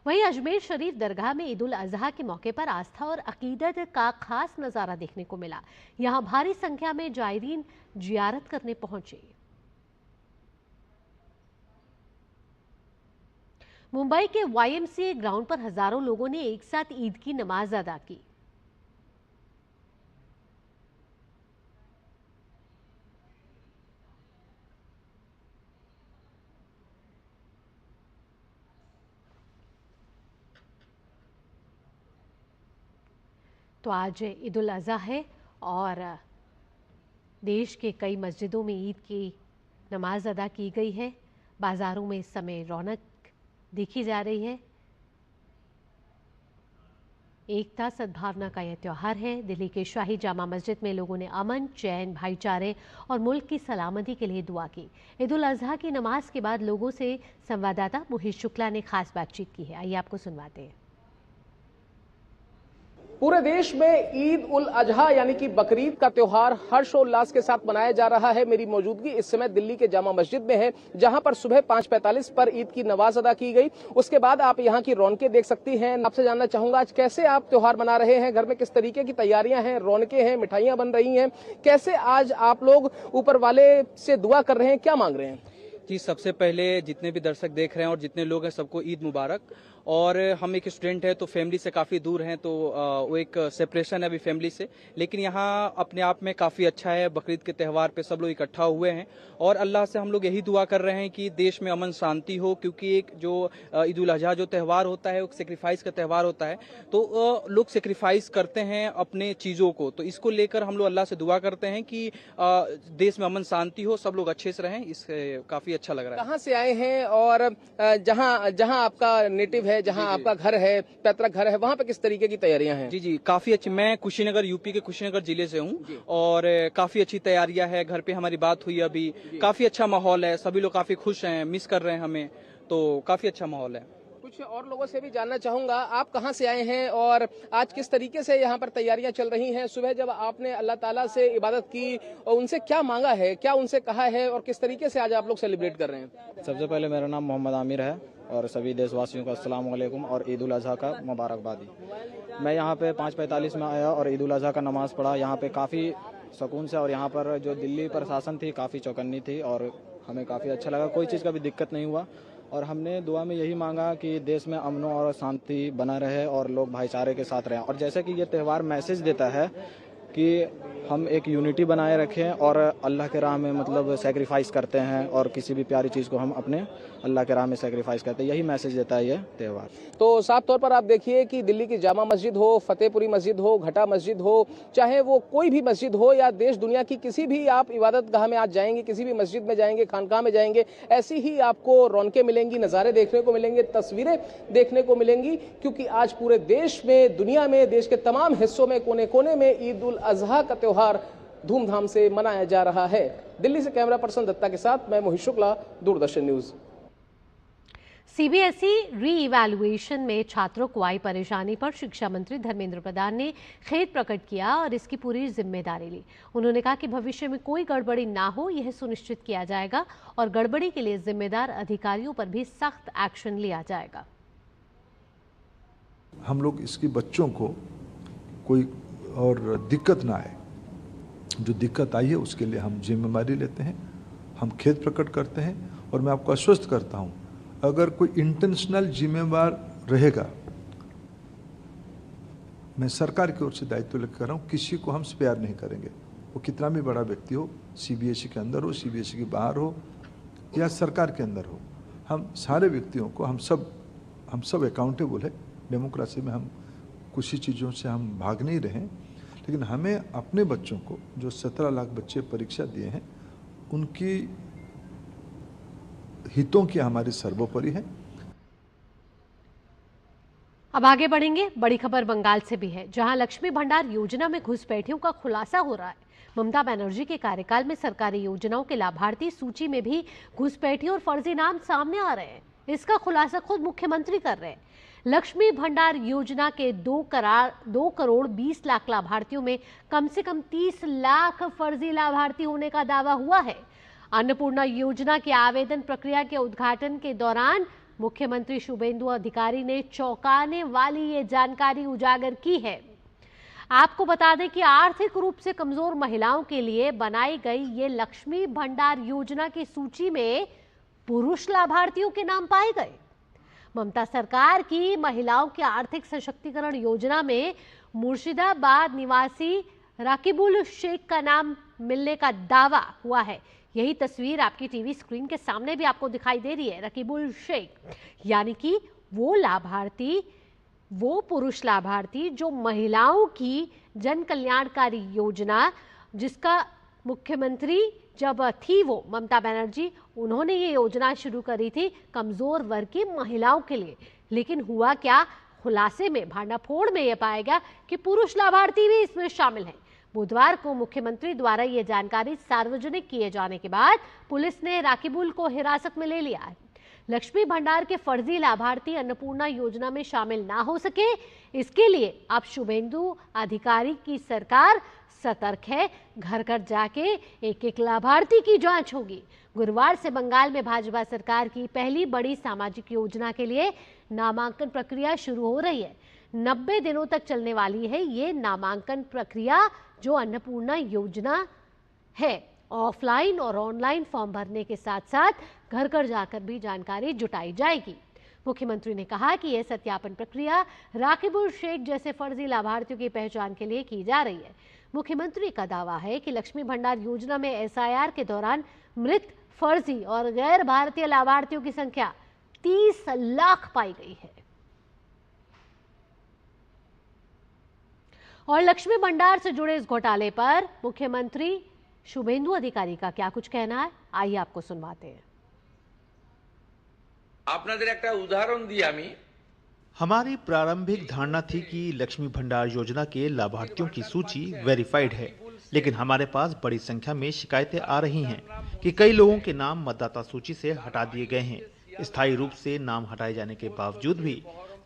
वहीं अजमेर शरीफ दरगाह में ईद उल अजहा के मौके पर आस्था और अकीदत का खास नज़ारा देखने को मिला। यहां भारी संख्या में जायरीन जियारत करने पहुंचे। मुंबई के YMCA ग्राउंड पर हजारों लोगों ने एक साथ ईद की नमाज अदा की। तो आज ईद उल अज़हा है और देश के कई मस्जिदों में ईद की नमाज अदा की गई है। बाज़ारों में इस समय रौनक देखी जा रही है। एकता सद्भावना का यह त्यौहार है। दिल्ली के शाही जामा मस्जिद में लोगों ने अमन, चैन, भाईचारे और मुल्क की सलामती के लिए दुआ की। ईद उल अज़हा की नमाज के बाद लोगों से संवाददाता मोहित शुक्ला ने खास बातचीत की है। आइए आपको सुनवाते हैं। पूरे देश में ईद उल अजहा यानी कि बकरीद का त्योहार हर्षोल्लास के साथ मनाया जा रहा है। मेरी मौजूदगी इस समय दिल्ली के जामा मस्जिद में है, जहां पर सुबह 5:45 पर ईद की नमाज अदा की गई। उसके बाद आप यहां की रौनकें देख सकती हैं। आपसे जानना चाहूंगा आज कैसे आप त्योहार मना रहे हैं, घर में किस तरीके की तैयारियां हैं, रौनकें हैं, मिठाइयां बन रही हैं, कैसे आज आप लोग ऊपर वाले से दुआ कर रहे हैं, क्या मांग रहे हैं? जी, सबसे पहले जितने भी दर्शक देख रहे हैं और जितने लोग हैं सबको ईद मुबारक। और हम एक स्टूडेंट है तो फैमिली से काफ़ी दूर हैं, तो वो एक सेपरेशन है अभी फैमिली से। लेकिन यहाँ अपने आप में काफ़ी अच्छा है, बकरीद के त्यौहार पे सब लोग इकट्ठा हुए हैं और अल्लाह से हम लोग यही दुआ कर रहे हैं कि देश में अमन शांति हो, क्योंकि एक जो ईद उल अजहा जो त्यौहार होता है वो सेक्रीफाइस का त्यौहार होता है, तो लोग सेक्रीफाइस करते हैं अपने चीज़ों को, तो इसको लेकर हम लोग अल्लाह से दुआ करते हैं कि देश में अमन शांति हो, सब लोग अच्छे से रहें। इससे काफ़ी अच्छा लग रहा है। कहाँ से आए हैं और जहाँ आपका नेटिव है, जहाँ आपका घर है, पैतृक घर है, वहाँ पे किस तरीके की तैयारियां हैं? जी काफी अच्छी। मैं कुशीनगर, यूपी के कुशीनगर जिले से हूँ और काफी अच्छी तैयारियां है। घर पे हमारी बात हुई अभी, काफी अच्छा माहौल है, सभी लोग काफी खुश हैं, मिस कर रहे हैं हमें, तो काफी अच्छा माहौल है। कुछ और लोगों से भी जानना चाहूंगा, आप कहां से आए हैं और आज किस तरीके से यहां पर तैयारियां चल रही हैं? सुबह जब आपने अल्लाह ताला से इबादत की और उनसे क्या मांगा है, क्या उनसे कहा है और किस तरीके से आज आप लोग सेलिब्रेट कर रहे हैं? सबसे पहले मेरा नाम मोहम्मद आमिर है और सभी देशवासियों को अस्सलाम वालेकुम और ईद उल अजहा का मुबारकबादी। मैं यहाँ पे 5:45 में आया और ईद उल अजहा का नमाज पढ़ा यहाँ पे काफ़ी सुकून से, और यहाँ पर जो दिल्ली प्रशासन थी काफ़ी चौकन्नी थी और हमें काफ़ी अच्छा लगा, कोई चीज़ का भी दिक्कत नहीं हुआ। और हमने दुआ में यही मांगा कि देश में अमन और शांति बना रहे और लोग भाईचारे के साथ रहें। और जैसे कि ये त्यौहार मैसेज देता है कि हम एक यूनिटी बनाए रखें और अल्लाह के राह में मतलब सेक्रीफाइस करते हैं और किसी भी प्यारी चीज़ को हम अपने अल्लाह के राह में सेक्रीफाइस करते हैं, यही मैसेज देता है ये त्यौहार। तो साफ तौर पर आप देखिए कि दिल्ली की जामा मस्जिद हो, फतेहपुरी मस्जिद हो, घटा मस्जिद हो, चाहे वो कोई भी मस्जिद हो या देश दुनिया की किसी भी आप इबादत गाह में आज जाएंगे, किसी भी मस्जिद में जाएंगे, खानकाह में जाएंगे, ऐसी ही आपको रौनकें मिलेंगी, नज़ारे देखने को मिलेंगे, तस्वीरें देखने को मिलेंगी, क्योंकि आज पूरे देश में, दुनिया में, देश के तमाम हिस्सों में, कोने कोने में ईद उल अजहा का त्यौहार धूमधाम से मनाया जा रहा है। दिल्ली से कैमरा पर्सन दत्ता के साथ मैं मोहित शुक्ला, दूरदर्शन न्यूज। सीबीएसई री इवैल्यूएशन में छात्रों को आई परेशानी पर शिक्षा मंत्री धर्मेंद्र प्रधान ने खेद प्रकट किया और इसकी पूरी जिम्मेदारी ली। उन्होंने कहा कि भविष्य में कोई गड़बड़ी ना हो, यह सुनिश्चित किया जाएगा और गड़बड़ी के लिए जिम्मेदार अधिकारियों पर भी सख्त एक्शन लिया जाएगा। हम लोग इसकी बच्चों को कोई और दिक्कत ना आए, जो दिक्कत आई है उसके लिए हम जिम्मेदारी लेते हैं, हम खेद प्रकट करते हैं और मैं आपको आश्वस्त करता हूं, अगर कोई इंटेंशनल जिम्मेवार रहेगा, मैं सरकार की ओर से दायित्व लेकर कर रहा हूं, किसी को हम स्पेयर नहीं करेंगे, वो कितना भी बड़ा व्यक्ति हो, सीबीएसई के अंदर हो, सीबीएसई के बाहर हो या सरकार के अंदर हो, हम सारे व्यक्तियों को हम सब अकाउंटेबल है। डेमोक्रेसी में हम कुछ ही चीज़ों से हम भाग नहीं रहे, लेकिन हमें अपने बच्चों को, जो 17 लाख बच्चे परीक्षा दिए हैं, उनकी हितों की हमारी सर्वोपरि है। अब आगे बढ़ेंगे। बड़ी खबर बंगाल से भी है, जहां लक्ष्मी भंडार योजना में घुसपैठियों का खुलासा हो रहा है। ममता बनर्जी के कार्यकाल में सरकारी योजनाओं के लाभार्थी सूची में भी घुसपैठियों और फर्जी नाम सामने आ रहे हैं। इसका खुलासा खुद मुख्यमंत्री कर रहे हैं। लक्ष्मी भंडार योजना के 2 करोड़ 20 लाख लाभार्थियों में कम से कम 30 लाख फर्जी लाभार्थी होने का दावा हुआ है। अन्नपूर्णा योजना की आवेदन प्रक्रिया के उद्घाटन के दौरान मुख्यमंत्री शुभेंदु अधिकारी ने चौंकाने वाली ये जानकारी उजागर की है। आपको बता दें कि आर्थिक रूप से कमजोर महिलाओं के लिए बनाई गई ये लक्ष्मी भंडार योजना की सूची में पुरुष लाभार्थियों के नाम पाए गए। ममता सरकार की महिलाओं के आर्थिक सशक्तिकरण योजना में मुर्शिदाबाद निवासी राकिबुल शेख का नाम मिलने का दावा हुआ है। यही तस्वीर आपकी टीवी स्क्रीन के सामने भी आपको दिखाई दे रही है। रकीबुल शेख यानी कि वो लाभार्थी, वो पुरुष लाभार्थी जो महिलाओं की जन कल्याणकारी योजना, जिसका मुख्यमंत्री जब थी वो ममता बनर्जी, उन्होंने ये योजना शुरू करी थी कमजोर वर्ग की महिलाओं के लिए। लेकिन हुआ क्या, खुलासे में, भांडाफोड़ में यह पाया गया कि पुरुष लाभार्थी भी इसमें शामिल हैं। बुधवार को मुख्यमंत्री द्वारा यह जानकारी सार्वजनिक किए जाने के बाद पुलिस ने राकिबुल को हिरासत में ले लिया है। लक्ष्मी भंडार के फर्जी लाभार्थी अन्नपूर्णा योजना में शामिल ना हो सके, इसके लिए अब शुभेंदु अधिकारी की सरकार सतर्क है। घर घर जाके एक-एक लाभार्थी की जांच होगी। गुरुवार से बंगाल में भाजपा सरकार की पहली बड़ी सामाजिक योजना के लिए नामांकन प्रक्रिया शुरू हो रही है। 90 दिनों तक चलने वाली है ये नामांकन प्रक्रिया, जो अन्नपूर्णा योजना है। ऑफलाइन और ऑनलाइन फॉर्म भरने के साथ साथ घर घर जाकर भी जानकारी जुटाई जाएगी। मुख्यमंत्री ने कहा कि यह सत्यापन प्रक्रिया राकिबुल शेख जैसे फर्जी लाभार्थियों की पहचान के लिए की जा रही है। मुख्यमंत्री का दावा है कि लक्ष्मी भंडार योजना में एसआईआर के दौरान मृत, फर्जी और गैर भारतीय लाभार्थियों की संख्या 30 लाख पाई गई है। और लक्ष्मी भंडार से जुड़े इस घोटाले पर मुख्यमंत्री शुभेंदु अधिकारी का क्या कुछ कहना है, आइए आपको सुनवाते हैं। আপনাদের একটা উদাহরণ দিই আমি। हमारी प्रारंभिक धारणा थी कि लक्ष्मी भंडार योजना के लाभार्थियों की सूची वेरीफाइड है, लेकिन हमारे पास बड़ी संख्या में शिकायतें आ रही हैं कि कई लोगों के नाम मतदाता सूची से हटा दिए गए हैं। स्थायी रूप से नाम हटाए जाने के बावजूद भी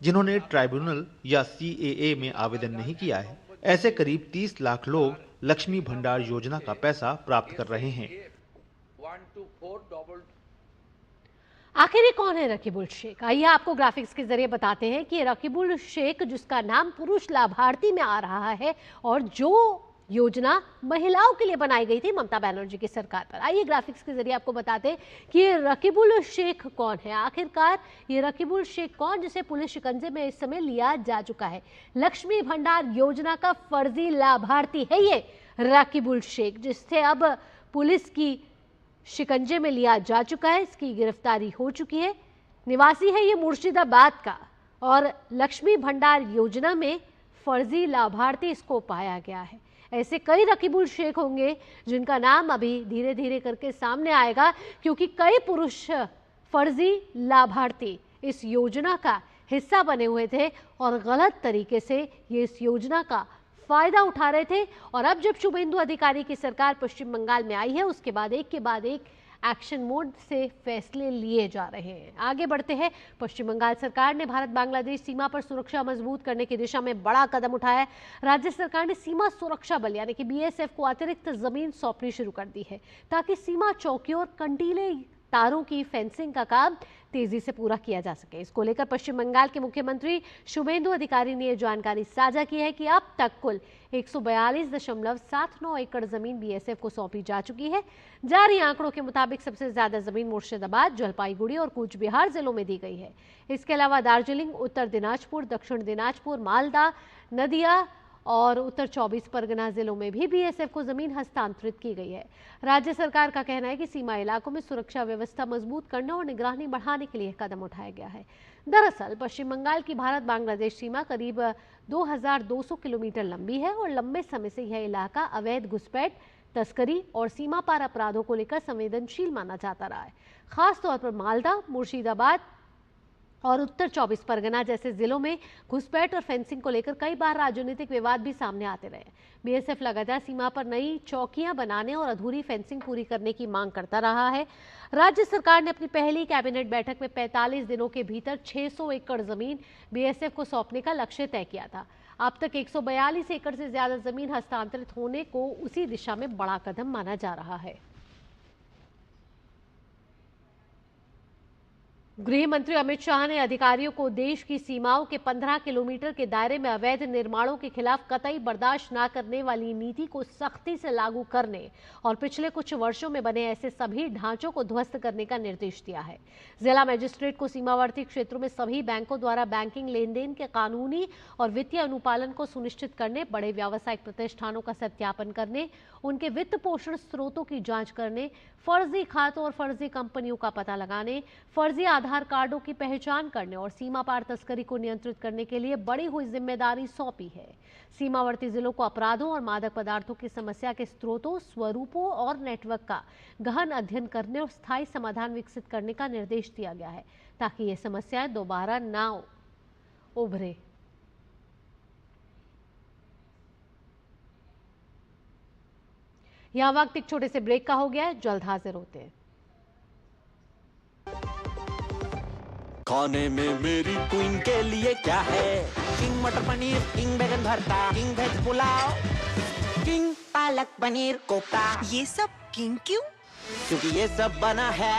जिन्होंने ट्राइब्यूनल या CAA में आवेदन नहीं किया है, ऐसे करीब 30 लाख लोग लक्ष्मी भंडार योजना का पैसा प्राप्त कर रहे हैं। आखिर ये कौन है रकीबुल शेख? आइए आपको ग्राफिक्स के जरिए बताते हैं कि रकीबुल शेख, जिसका नाम पुरुष लाभार्थी में आ रहा है और जो योजना महिलाओं के लिए बनाई गई थी ममता बनर्जी की सरकार पर। आइए ग्राफिक्स के जरिए आपको बताते हैं कि ये रकीबुल शेख कौन है। आखिरकार ये रकीबुल शेख कौन, जिसे पुलिस शिकंजे में इस समय लिया जा चुका है। लक्ष्मी भंडार योजना का फर्जी लाभार्थी है ये रकीबुल शेख, जिससे अब पुलिस की शिकंजे में लिया जा चुका है। इसकी गिरफ्तारी हो चुकी है। निवासी है ये मुर्शिदाबाद का और लक्ष्मी भंडार योजना में फर्जी लाभार्थी इसको पाया गया है। ऐसे कई रकीबुल शेख होंगे जिनका नाम अभी धीरे धीरे करके सामने आएगा, क्योंकि कई पुरुष फर्जी लाभार्थी इस योजना का हिस्सा बने हुए थे और गलत तरीके से ये इस योजना का फायदा उठा रहे थे। और अब जब शुभेंदु अधिकारी की सरकार पश्चिम बंगाल में आई है, उसके बाद एक के बाद एक एक्शन मोड से फैसले लिए जा रहे हैं। आगे बढ़ते हैं। पश्चिम बंगाल सरकार ने भारत बांग्लादेश सीमा पर सुरक्षा मजबूत करने की दिशा में बड़ा कदम उठाया है। राज्य सरकार ने सीमा सुरक्षा बल यानी कि BSF को अतिरिक्त जमीन सौंपनी शुरू कर दी है, ताकि सीमा चौकियों और कंटीले तारों की फेंसिंग का काम तेजी से पूरा किया जा सके। इसको लेकर पश्चिम बंगाल के मुख्यमंत्री शुभेंदु अधिकारी ने यह जानकारी साझा की है कि अब तक कुल 142.79 एकड़ जमीन BSF को सौंपी जा चुकी है। जारी आंकड़ों के मुताबिक सबसे ज्यादा जमीन मुर्शिदाबाद, जलपाईगुड़ी और कूच बिहार जिलों में दी गई है। इसके अलावा दार्जिलिंग, उत्तर दिनाजपुर, दक्षिण दिनाजपुर, मालदा, नदिया और उत्तर 24 परगना जिलों में भी BSF को जमीन हस्तांतरित की गई है। राज्य सरकार का कहना है कि सीमा इलाकों में सुरक्षा व्यवस्था मजबूत करने और निगरानी बढ़ाने के लिए कदम उठाया गया है। दरअसल पश्चिम बंगाल की भारत बांग्लादेश सीमा करीब 2200 किलोमीटर लंबी है और लंबे समय से यह इलाका अवैध घुसपैठ, तस्करी और सीमा पार अपराधों को लेकर संवेदनशील माना जाता रहा है। खासतौर पर मालदा, मुर्शिदाबाद और उत्तर 24 परगना जैसे जिलों में घुसपैठ और फेंसिंग को लेकर कई बार राजनीतिक विवाद भी सामने आते रहे। BSF लगातार सीमा पर नई चौकियां बनाने और अधूरी फेंसिंग पूरी करने की मांग करता रहा है। राज्य सरकार ने अपनी पहली कैबिनेट बैठक में 45 दिनों के भीतर 600 एकड़ जमीन BSF को सौंपने का लक्ष्य तय किया था। अब तक 142 एकड़ से ज्यादा जमीन हस्तांतरित होने को उसी दिशा में बड़ा कदम माना जा रहा है। गृह मंत्री अमित शाह ने अधिकारियों को देश की सीमाओं के 15 किलोमीटर के दायरे में अवैध निर्माणों के खिलाफ कतई बर्दाश्त न करने वाली नीति को सख्ती से लागू करने और पिछले कुछ वर्षों में बने ऐसे सभी ढांचों को ध्वस्त करने का निर्देश दिया है। जिला मजिस्ट्रेट को सीमावर्ती क्षेत्रों में सभी बैंकों द्वारा बैंकिंग लेन देन के कानूनी और वित्तीय अनुपालन को सुनिश्चित करने, बड़े व्यावसायिक प्रतिष्ठानों का सत्यापन करने, उनके वित्त पोषण स्रोतों की जांच करने, फर्जी खातों और फर्जी कंपनियों का पता लगाने, फर्जी आधार कार्डों की पहचान करने और सीमा पार तस्करी को नियंत्रित करने के लिए बड़ी हुई जिम्मेदारी सौंपी है। सीमावर्ती जिलों को अपराधों और मादक पदार्थों की समस्या के स्रोतों, स्वरूपों और नेटवर्क का गहन अध्ययन करने और स्थायी समाधान विकसित करने का निर्देश दिया गया है, ताकि ये समस्याएं दोबारा ना उभरे। यहां वक्त एक छोटे से ब्रेक का हो गया है, जल्द हाजिर होते हैं। खाने में मेरी क्वीन के लिए क्या है? किंग मटर पनीर, किंग बैगन भरता, king veg pulao, king palak paneer kofta. ये सब किंग क्यों? क्योंकि ये सब बना है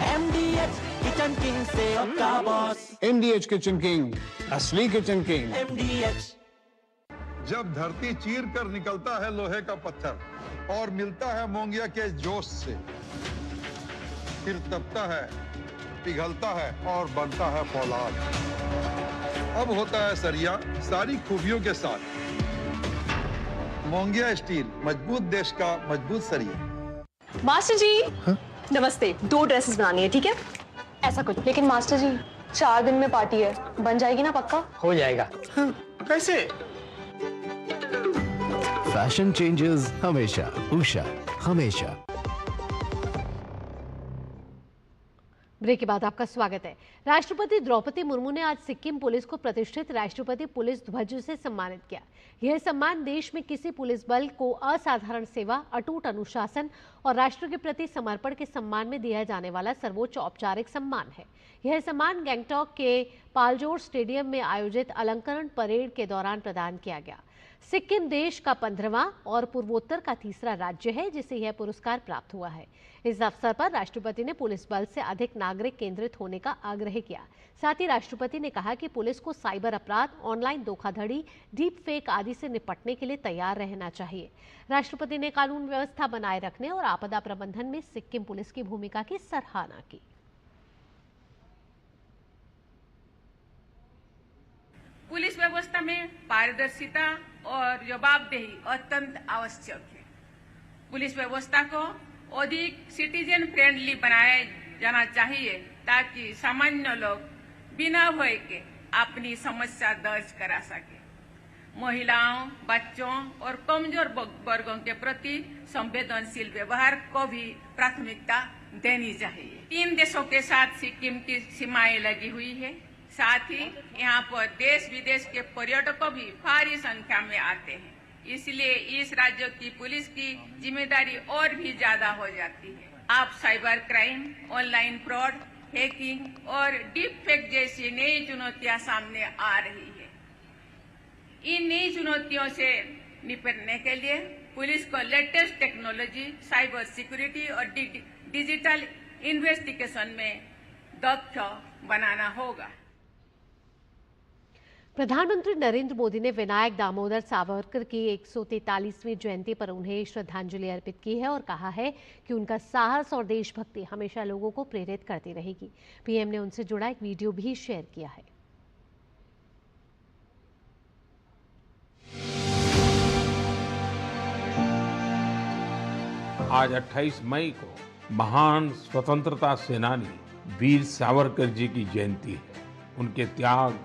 MDH किचन किंग से आपका बॉस। MDH किचन किंग, असली किचन किंग। MDH। जब धरती चीर कर निकलता है लोहे का पत्थर और मिलता है मोंगिया के जोश से, फिर तपता है पिघलता है और बनता है फौलाद। अब होता है सरिया सारी खूबियों के साथ। मोंगिया स्टील, मजबूत देश का मजबूत सरिया। मास्टर जी नमस्ते, 2 ड्रेसेस बनानी है, ठीक है? ऐसा कुछ। लेकिन मास्टर जी 4 दिन में पार्टी है, बन जाएगी ना पक्का? हो जाएगा। कैसे? फैशन चेंजेस हमेशा, उषा हमेशा। ब्रेक के बाद आपका स्वागत है। राष्ट्रपति द्रौपदी मुर्मू ने आज सिक्किम पुलिस को प्रतिष्ठित राष्ट्रपति पुलिस ध्वज से सम्मानित किया। यह सम्मान देश में किसी पुलिस बल को असाधारण सेवा, अटूट अनुशासन और राष्ट्र के प्रति समर्पण के सम्मान में दिया जाने वाला सर्वोच्च औपचारिक सम्मान है। यह सम्मान गैंगटॉक के पालजोर स्टेडियम में आयोजित अलंकरण परेड के दौरान प्रदान किया गया। सिक्किम देश का 15वां और पूर्वोत्तर का 3रा राज्य है जिसे यह पुरस्कार प्राप्त हुआ है। इस अवसर पर राष्ट्रपति ने पुलिस बल से अधिक नागरिक केंद्रित होने का आग्रह किया। साथ ही राष्ट्रपति ने कहा कि पुलिस को साइबर अपराध, ऑनलाइन धोखाधड़ी, डीप फेक आदि से निपटने के लिए तैयार रहना चाहिए। राष्ट्रपति ने कानून व्यवस्था बनाए रखने और आपदा प्रबंधन में सिक्किम पुलिस की भूमिका की सराहना की। पुलिस व्यवस्था में पारदर्शिता और जवाबदेही अत्यंत आवश्यक है। पुलिस व्यवस्था को अधिक सिटीजन फ्रेंडली बनाया जाना चाहिए ताकि सामान्य लोग बिना भय के अपनी समस्या दर्ज करा सके। महिलाओं, बच्चों और कमजोर वर्गों के प्रति संवेदनशील व्यवहार को भी प्राथमिकता देनी चाहिए। 3 देशों के साथ सिक्किम की सीमाएं लगी हुई है। साथ ही यहाँ पर देश विदेश के पर्यटकों भी भारी संख्या में आते हैं, इसलिए इस राज्य की पुलिस की जिम्मेदारी और भी ज्यादा हो जाती है। अब cyber crime, online fraud, hacking और डीप फेक जैसी नई चुनौतियां सामने आ रही है। इन नई चुनौतियों से निपटने के लिए पुलिस को लेटेस्ट टेक्नोलॉजी, साइबर सिक्योरिटी और डिजिटल इन्वेस्टिगेशन में दक्ष बनाना होगा। प्रधानमंत्री नरेंद्र मोदी ने विनायक दामोदर सावरकर की 143वीं जयंती पर उन्हें श्रद्धांजलि अर्पित की है और कहा है कि उनका साहस और देशभक्ति हमेशा लोगों को प्रेरित करती रहेगी। पीएम ने उनसे जुड़ा एक वीडियो भी शेयर किया है। आज 28 मई को महान स्वतंत्रता सेनानी वीर सावरकर जी की जयंती है। उनके त्याग,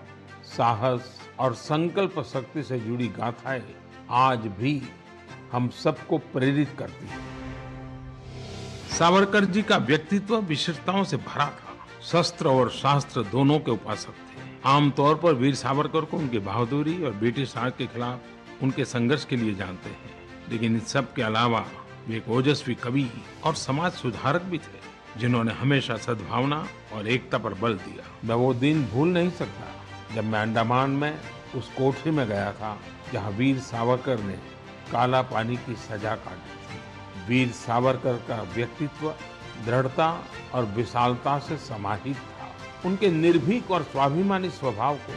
साहस और संकल्प शक्ति से जुड़ी गाथाएं आज भी हम सबको प्रेरित करती हैं। सावरकर जी का व्यक्तित्व विशेषताओं से भरा था। शस्त्र और शास्त्र दोनों के उपासक थे। आमतौर पर वीर सावरकर को उनकी बहादुरी और ब्रिटिश राज के खिलाफ उनके संघर्ष के लिए जानते हैं, लेकिन इन सब के अलावा वे एक ओजस्वी कवि और समाज सुधारक भी थे जिन्होंने हमेशा सद्भावना और एकता पर बल दिया। मैं वो दिन भूल नहीं सकता जब मैं अंडमान में उस कोठरी में गया था जहां वीर सावरकर ने काला पानी की सजा काटी थी। वीर सावरकर का व्यक्तित्व दृढ़ता और विशालता से समाहित था। उनके निर्भीक और स्वाभिमानी स्वभाव को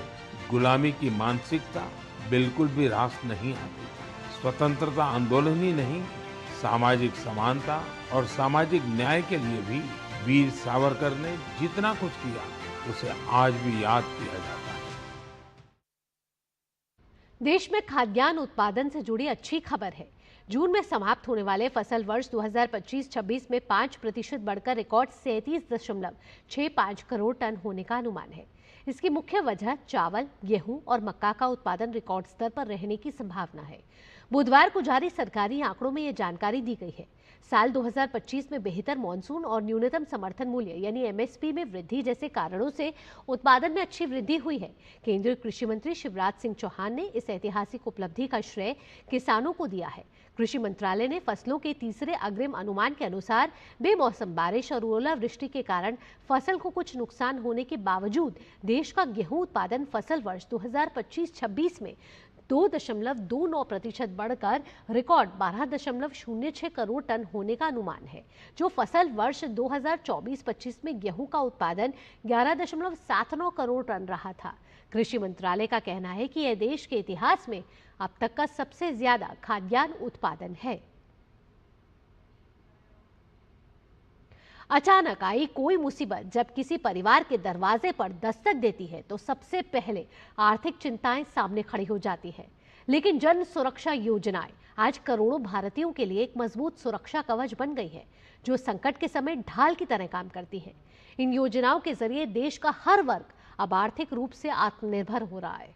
गुलामी की मानसिकता बिल्कुल भी रास नहीं आती। स्वतंत्रता आंदोलन ही नहीं, सामाजिक समानता और सामाजिक न्याय के लिए भी वीर सावरकर ने जितना कुछ किया उसे आज भी याद किया जाता है। देश में खाद्यान्न उत्पादन से जुड़ी अच्छी खबर है। जून में समाप्त होने वाले फसल वर्ष 2025-26 में 5% बढ़कर रिकॉर्ड 37.65 करोड़ टन होने का अनुमान है। इसकी मुख्य वजह चावल, गेहूं और मक्का का उत्पादन रिकॉर्ड स्तर पर रहने की संभावना है। बुधवार को जारी सरकारी आंकड़ों में यह जानकारी दी गई है। साल 2025 में बेहतर मॉनसून और न्यूनतम समर्थन मूल्य यानी एमएसपी में वृद्धि जैसे कारणों से उत्पादन में अच्छी वृद्धि हुई है। केंद्रीय कृषि मंत्री शिवराज सिंह चौहान ने इस ऐतिहासिक उपलब्धि का श्रेय किसानों को दिया है। कृषि मंत्रालय ने फसलों के तीसरे अग्रिम अनुमान के अनुसार बेमौसम बारिश और ओलावृष्टि के कारण फसल को कुछ नुकसान होने के बावजूद देश का गेहूं उत्पादन फसल वर्ष 2025-26 में 2.29% बढ़कर रिकॉर्ड 12.06 करोड़ टन होने का अनुमान है, जो फसल वर्ष 2024-25 में गेहूं का उत्पादन 11.79 करोड़ टन रहा था। कृषि मंत्रालय का कहना है कि यह देश के इतिहास में अब तक का सबसे ज्यादा खाद्यान्न उत्पादन है। अचानक आई कोई मुसीबत जब किसी परिवार के दरवाजे पर दस्तक देती है तो सबसे पहले आर्थिक चिंताएं सामने खड़ी हो जाती है। लेकिन जन सुरक्षा योजनाएं आज करोड़ों भारतीयों के लिए एक मजबूत सुरक्षा कवच बन गई है, जो संकट के समय ढाल की तरह काम करती है। इन योजनाओं के जरिए देश का हर वर्ग अब आर्थिक रूप से आत्मनिर्भर हो रहा है।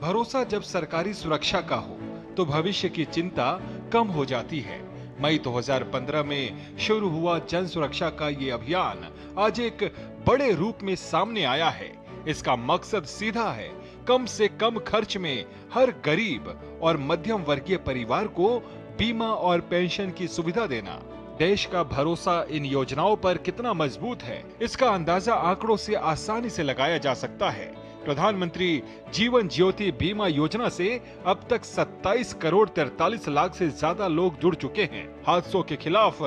भरोसा जब सरकारी सुरक्षा का हो तो भविष्य की चिंता कम हो जाती है। मई 2015 में शुरू हुआ जन सुरक्षा का ये अभियान आज एक बड़े रूप में सामने आया है। इसका मकसद सीधा है, कम से कम खर्च में हर गरीब और मध्यम वर्गीय परिवार को बीमा और पेंशन की सुविधा देना। देश का भरोसा इन योजनाओं पर कितना मजबूत है, इसका अंदाजा आंकड़ों से आसानी से लगाया जा सकता है। प्रधानमंत्री जीवन ज्योति बीमा योजना से अब तक 27 करोड़ 43 लाख से ज्यादा लोग जुड़ चुके हैं। हादसों के खिलाफ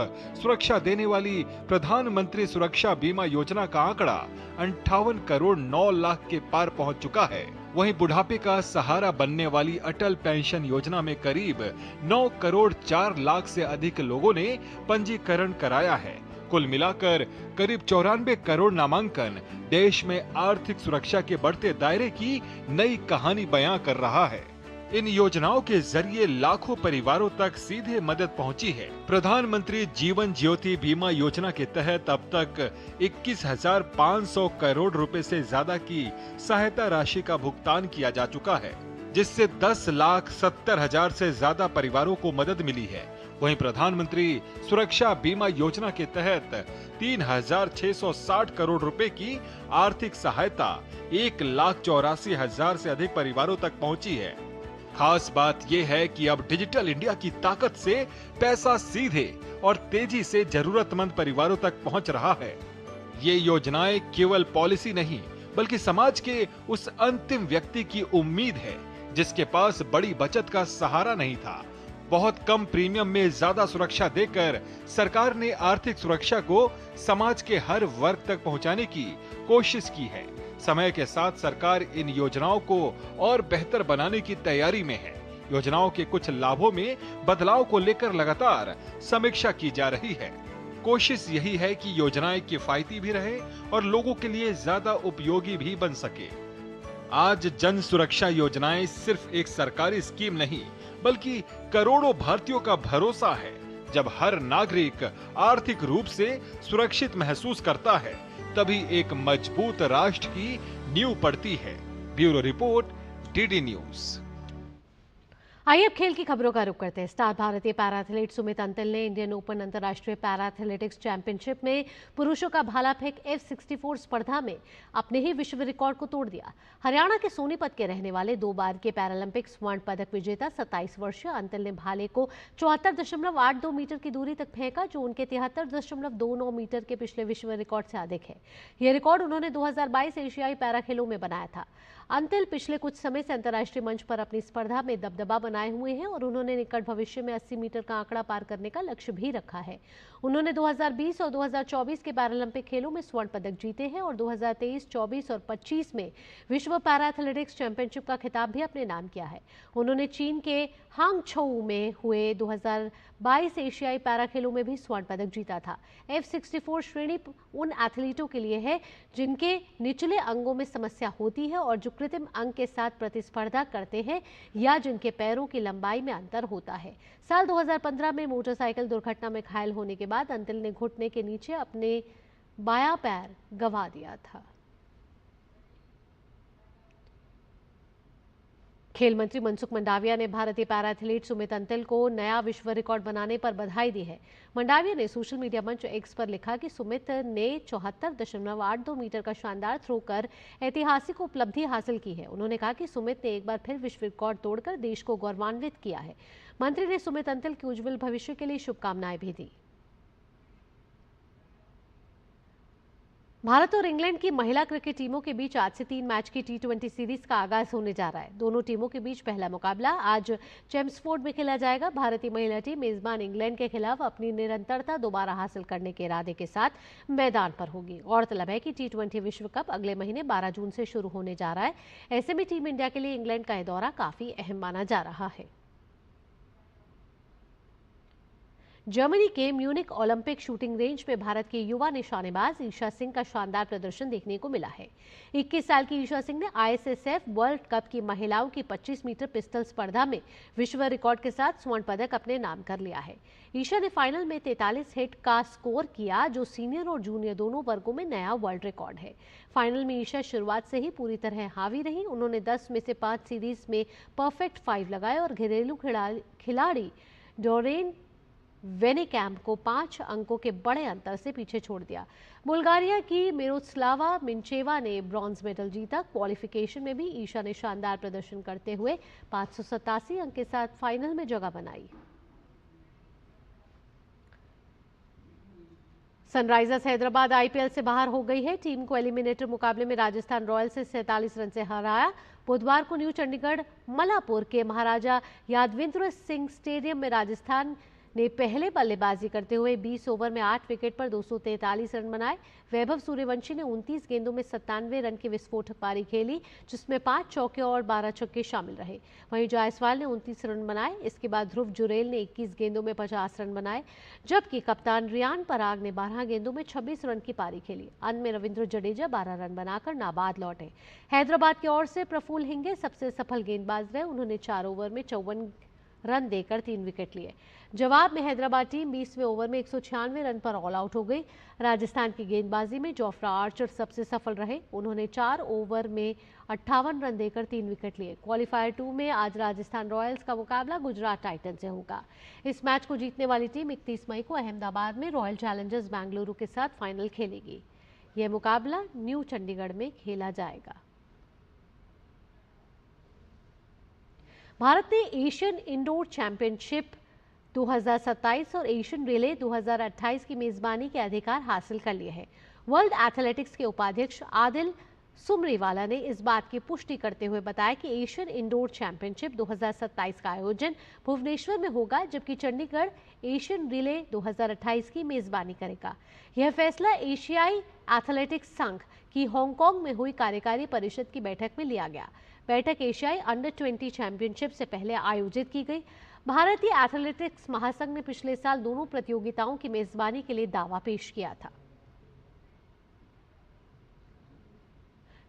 सुरक्षा देने वाली प्रधानमंत्री सुरक्षा बीमा योजना का आंकड़ा 58 करोड़ 9 लाख के पार पहुंच चुका है। वहीं बुढ़ापे का सहारा बनने वाली अटल पेंशन योजना में करीब 9 करोड़ 4 लाख से अधिक लोगों ने पंजीकरण कराया है। कुल मिलाकर करीब 94 करोड़ नामांकन देश में आर्थिक सुरक्षा के बढ़ते दायरे की नई कहानी बयां कर रहा है। इन योजनाओं के जरिए लाखों परिवारों तक सीधे मदद पहुंची है। प्रधानमंत्री जीवन ज्योति बीमा योजना के तहत अब तक 21,500 करोड़ रुपए से ज्यादा की सहायता राशि का भुगतान किया जा चुका है, जिससे 10,70,000 से ज्यादा परिवारों को मदद मिली है। वहीं प्रधानमंत्री सुरक्षा बीमा योजना के तहत 3,660 करोड़ रुपए की आर्थिक सहायता 1,84,000 से अधिक परिवारों तक पहुंची है। खास बात यह है कि अब डिजिटल इंडिया की ताकत से पैसा सीधे और तेजी से जरूरतमंद परिवारों तक पहुंच रहा है। ये योजनाएं केवल पॉलिसी नहीं, बल्कि समाज के उस अंतिम व्यक्ति की उम्मीद है जिसके पास बड़ी बचत का सहारा नहीं था। बहुत कम प्रीमियम में ज्यादा सुरक्षा देकर सरकार ने आर्थिक सुरक्षा को समाज के हर वर्ग तक पहुंचाने की कोशिश की है। समय के साथ सरकार इन योजनाओं को और बेहतर बनाने की तैयारी में है। योजनाओं के कुछ लाभों में बदलाव को लेकर लगातार समीक्षा की जा रही है। कोशिश यही है कि योजनाएं किफायती भी रहे और लोगों के लिए ज्यादा उपयोगी भी बन सके। आज जन सुरक्षा योजनाएं सिर्फ एक सरकारी स्कीम नहीं, बल्कि करोड़ों भारतीयों का भरोसा है। जब हर नागरिक आर्थिक रूप से सुरक्षित महसूस करता है, तभी एक मजबूत राष्ट्र की नींव पड़ती है। Bureau report, DD news. आइए अब खेल की खबरों का रुख करते हैं। स्टार भारतीय पैरा एथलीट सुमित अंतिल ने इंडियन ओपन अंतर्राष्ट्रीय पैरा एथलेटिक्स चैंपियनशिप में पुरुषों का भाला फेंक F64 स्पर्धा में अपने ही विश्व रिकॉर्ड को तोड़ दिया। हरियाणा के सोनीपत के रहने वाले 2 बार के पैरालंपिक स्वर्ण पदक विजेता 27 वर्षीय अंतिल ने भाले को 74.82 मीटर की दूरी तक फेंका, जो उनके 73.29 मीटर के पिछले विश्व रिकॉर्ड से अधिक है। यह रिकॉर्ड उन्होंने 2022 एशियाई पैरा खेलों में बनाया था। अंतिल पिछले कुछ समय से अंतर्राष्ट्रीय मंच पर अपनी स्पर्धा में दबदबा बनाए हुए हैं और उन्होंने निकट भविष्य में 80 मीटर का आंकड़ा पार करने का लक्ष्य भी रखा है। उन्होंने 2020 और 2024 के पैरालंपिक खेलों में स्वर्ण पदक जीते हैं और 2023, 24 और 25 में विश्व पैरा एथलेटिक्स चैंपियनशिप का खिताब भी अपने नाम किया है। उन्होंने चीन के हांगझोउ में हुए 2022 एशियाई पैरा खेलों में भी स्वर्ण पदक जीता था। F64 श्रेणी उन एथलीटों के लिए है जिनके निचले अंगों में समस्या होती है और जो कृत्रिम अंग के साथ प्रतिस्पर्धा करते हैं या जिनके पैरों की लंबाई में अंतर होता है। साल 2015 में मोटरसाइकिल दुर्घटना में घायल होने के बाद अंतिल ने घुटने के नीचे अपने बायां पैर गंवा दिया था। खेल मंत्री मनसुख मंडाविया ने भारतीय पैरा एथलीट सुमित अंतिल को नया विश्व रिकॉर्ड बनाने पर बधाई दी है। मंडाविया ने सोशल मीडिया मंच एक्स पर लिखा कि सुमित ने 74.82 मीटर का शानदार थ्रो कर ऐतिहासिक उपलब्धि हासिल की है। उन्होंने कहा कि सुमित ने एक बार फिर विश्व रिकॉर्ड तोड़कर देश को गौरवान्वित किया है। मंत्री ने सुमित अंतिल के उज्जवल भविष्य के लिए शुभकामनाएं भी दी। भारत और इंग्लैंड की महिला क्रिकेट टीमों के बीच आज से 3 मैच की T20 सीरीज का आगाज होने जा रहा है। दोनों टीमों के बीच पहला मुकाबला आज चेम्सफोर्ड में खेला जाएगा। भारतीय महिला टीम मेजबान इंग्लैंड के खिलाफ अपनी निरंतरता दोबारा हासिल करने के इरादे के साथ मैदान पर होगी। गौरतलब है कि T20 विश्व कप अगले महीने 12 जून से शुरू होने जा रहा है। ऐसे में टीम इंडिया के लिए इंग्लैंड का यह दौरा काफी अहम माना जा रहा है। जर्मनी के म्यूनिक ओलंपिक शूटिंग रेंज में भारत के युवा निशानेबाज ईशा सिंह का शानदार प्रदर्शन देखने को मिला है। 21 साल की ईशा सिंह ने ISSF वर्ल्ड कप की महिलाओं की 25 मीटर पिस्टल स्पर्धा में विश्व रिकॉर्ड के साथ स्वर्ण पदक अपने नाम कर लिया है। ईशा ने फाइनल में 43 हिट का स्कोर किया, जो सीनियर और जूनियर दोनों वर्गों में नया वर्ल्ड रिकॉर्ड है। फाइनल में ईशा शुरुआत से ही पूरी तरह हावी रही। उन्होंने 10 में से 5 सीरीज में परफेक्ट 5 लगाए और घरेलू खिलाड़ी डोरेन वेनेकैम्प को 5 अंकों के बड़े अंतर से पीछे छोड़ दिया। बुल्गारिया की मिरोस्लावा मिंचेवा ने ब्रॉन्ज मेडल जीता। क्वालिफिकेशन में भी ईशा ने शानदार प्रदर्शन करते हुए 587 अंक के साथ फाइनल में जगह बनाई। सनराइजर्स हैदराबाद IPL से बाहर हो गई है। टीम को एलिमिनेटर मुकाबले में राजस्थान रॉयल्स से 47 रन से हराया। बुधवार को न्यू चंडीगढ़ मलापुर के महाराजा यादविंद्र सिंह स्टेडियम में राजस्थान ने पहले बल्लेबाजी करते हुए 20 ओवर में 8 विकेट पर 243 रन बनाए। वैभव सूर्यवंशी ने 29 गेंदों में 97 रन की विस्फोटक पारी खेली, जिसमें 5 चौके और 12 छक्के शामिल रहे। वहीं जायसवाल ने 29 रन बनाए। इसके बाद ध्रुव जुरेल ने 21 गेंदों में 50 रन बनाए, जबकि कप्तान रियान पराग ने 12 गेंदों में 26 रन की पारी खेली। अंत में रविंद्र जडेजा 12 रन बनाकर नाबाद लौटे। हैदराबाद की ओर से प्रफुल्ल हिंगे सबसे सफल गेंदबाज रहे। उन्होंने 4 ओवर में 54 रन देकर 3 विकेट लिए। जवाब में हैदराबाद टीम 20वें ओवर में 196 रन पर ऑल आउट हो गई। राजस्थान की गेंदबाजी में जोफ्रा आर्चर सबसे सफल रहे। उन्होंने 4 ओवर में 58 रन देकर 3 विकेट लिए। क्वालिफायर 2 में आज राजस्थान रॉयल्स का मुकाबला गुजरात टाइटन से होगा। इस मैच को जीतने वाली टीम 31 मई को अहमदाबाद में रॉयल चैलेंजर्स बेंगलुरु के साथ फाइनल खेलेगी। यह मुकाबला न्यू चंडीगढ़ में खेला जाएगा। भारत ने एशियन इंडोर चैंपियनशिप 2027 और एशियन रिले 2028 की मेजबानी के अधिकार हासिल कर लिए हैं। वर्ल्ड एथलेटिक्स के उपाध्यक्ष आदिल सुमरीवाला ने इस बात की पुष्टि करते हुए बताया कि एशियन इंडोर चैंपियनशिप 2027 का आयोजन भुवनेश्वर में होगा, जबकि चंडीगढ़ एशियन रिले 2028 की मेजबानी करेगा। यह फैसला एशियाई एथलेटिक्स संघ की हांगकांग में हुई कार्यकारी परिषद की बैठक में लिया गया। बैठक एशियाई अंडर 20 चैंपियनशिप से पहले आयोजित की गई। भारतीय एथलेटिक्स महासंघ ने पिछले साल दोनों प्रतियोगिताओं की मेजबानी के लिए दावा पेश किया था।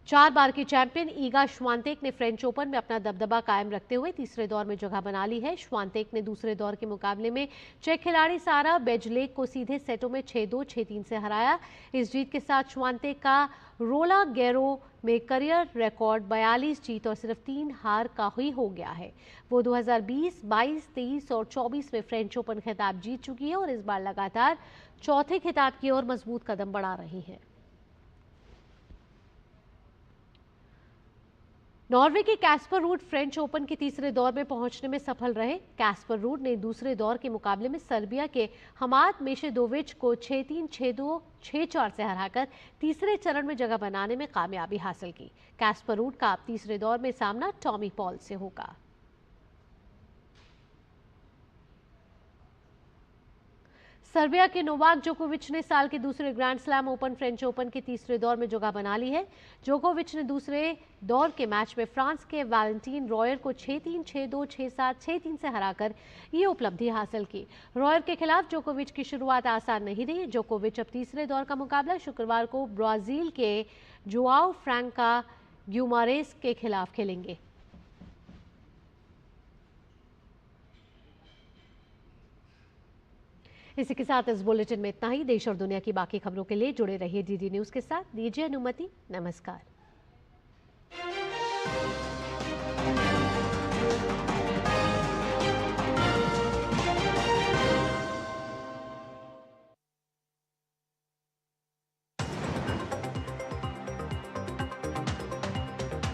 4 बार की चैंपियन ईगा श्वांतेक ने फ्रेंच ओपन में अपना दबदबा कायम रखते हुए तीसरे दौर में जगह बना ली है। श्वांतेक ने दूसरे दौर के मुकाबले में चेक खिलाड़ी सारा बेजलेक को सीधे सेटों में 6-2, 6-3 से हराया। इस जीत के साथ श्वांतेक का रोला गैरो में करियर रिकॉर्ड 42 जीत और सिर्फ 3 हार का ही हो गया है। वो 2020, 22, 23 और 24 में फ्रेंच ओपन खिताब जीत चुकी है और इस बार लगातार चौथे खिताब की ओर मजबूत कदम बढ़ा रही है। नॉर्वे के कैस्पर रूड फ्रेंच ओपन के तीसरे दौर में पहुंचने में सफल रहे। कैस्पर रूड ने दूसरे दौर के मुकाबले में सर्बिया के हमाद मेशेदोविच को 6-3, 6-2, 6-4 से हराकर तीसरे चरण में जगह बनाने में कामयाबी हासिल की। कैस्पर रूड का अब तीसरे दौर में सामना टॉमी पॉल से होगा। सर्बिया के नोवाक जोकोविच ने साल के दूसरे grand slam open French open के तीसरे दौर में जगह बना ली है। जोकोविच ने दूसरे दौर के मैच में फ्रांस के वैलेंटीन रॉयर को 6-3, 6-2, 6-7, 6-3 से हराकर ये उपलब्धि हासिल की। रॉयर के खिलाफ जोकोविच की शुरुआत आसान नहीं रही। जोकोविच अब तीसरे दौर का मुकाबला शुक्रवार को ब्राजील के जोआओ फ्रैंका ग्यूमारेस के खिलाफ खेलेंगे। इसी के साथ इस बुलेटिन में इतना ही। देश और दुनिया की बाकी खबरों के लिए जुड़े रहिए DD न्यूज के साथ। दीजिए अनुमति। नमस्कार।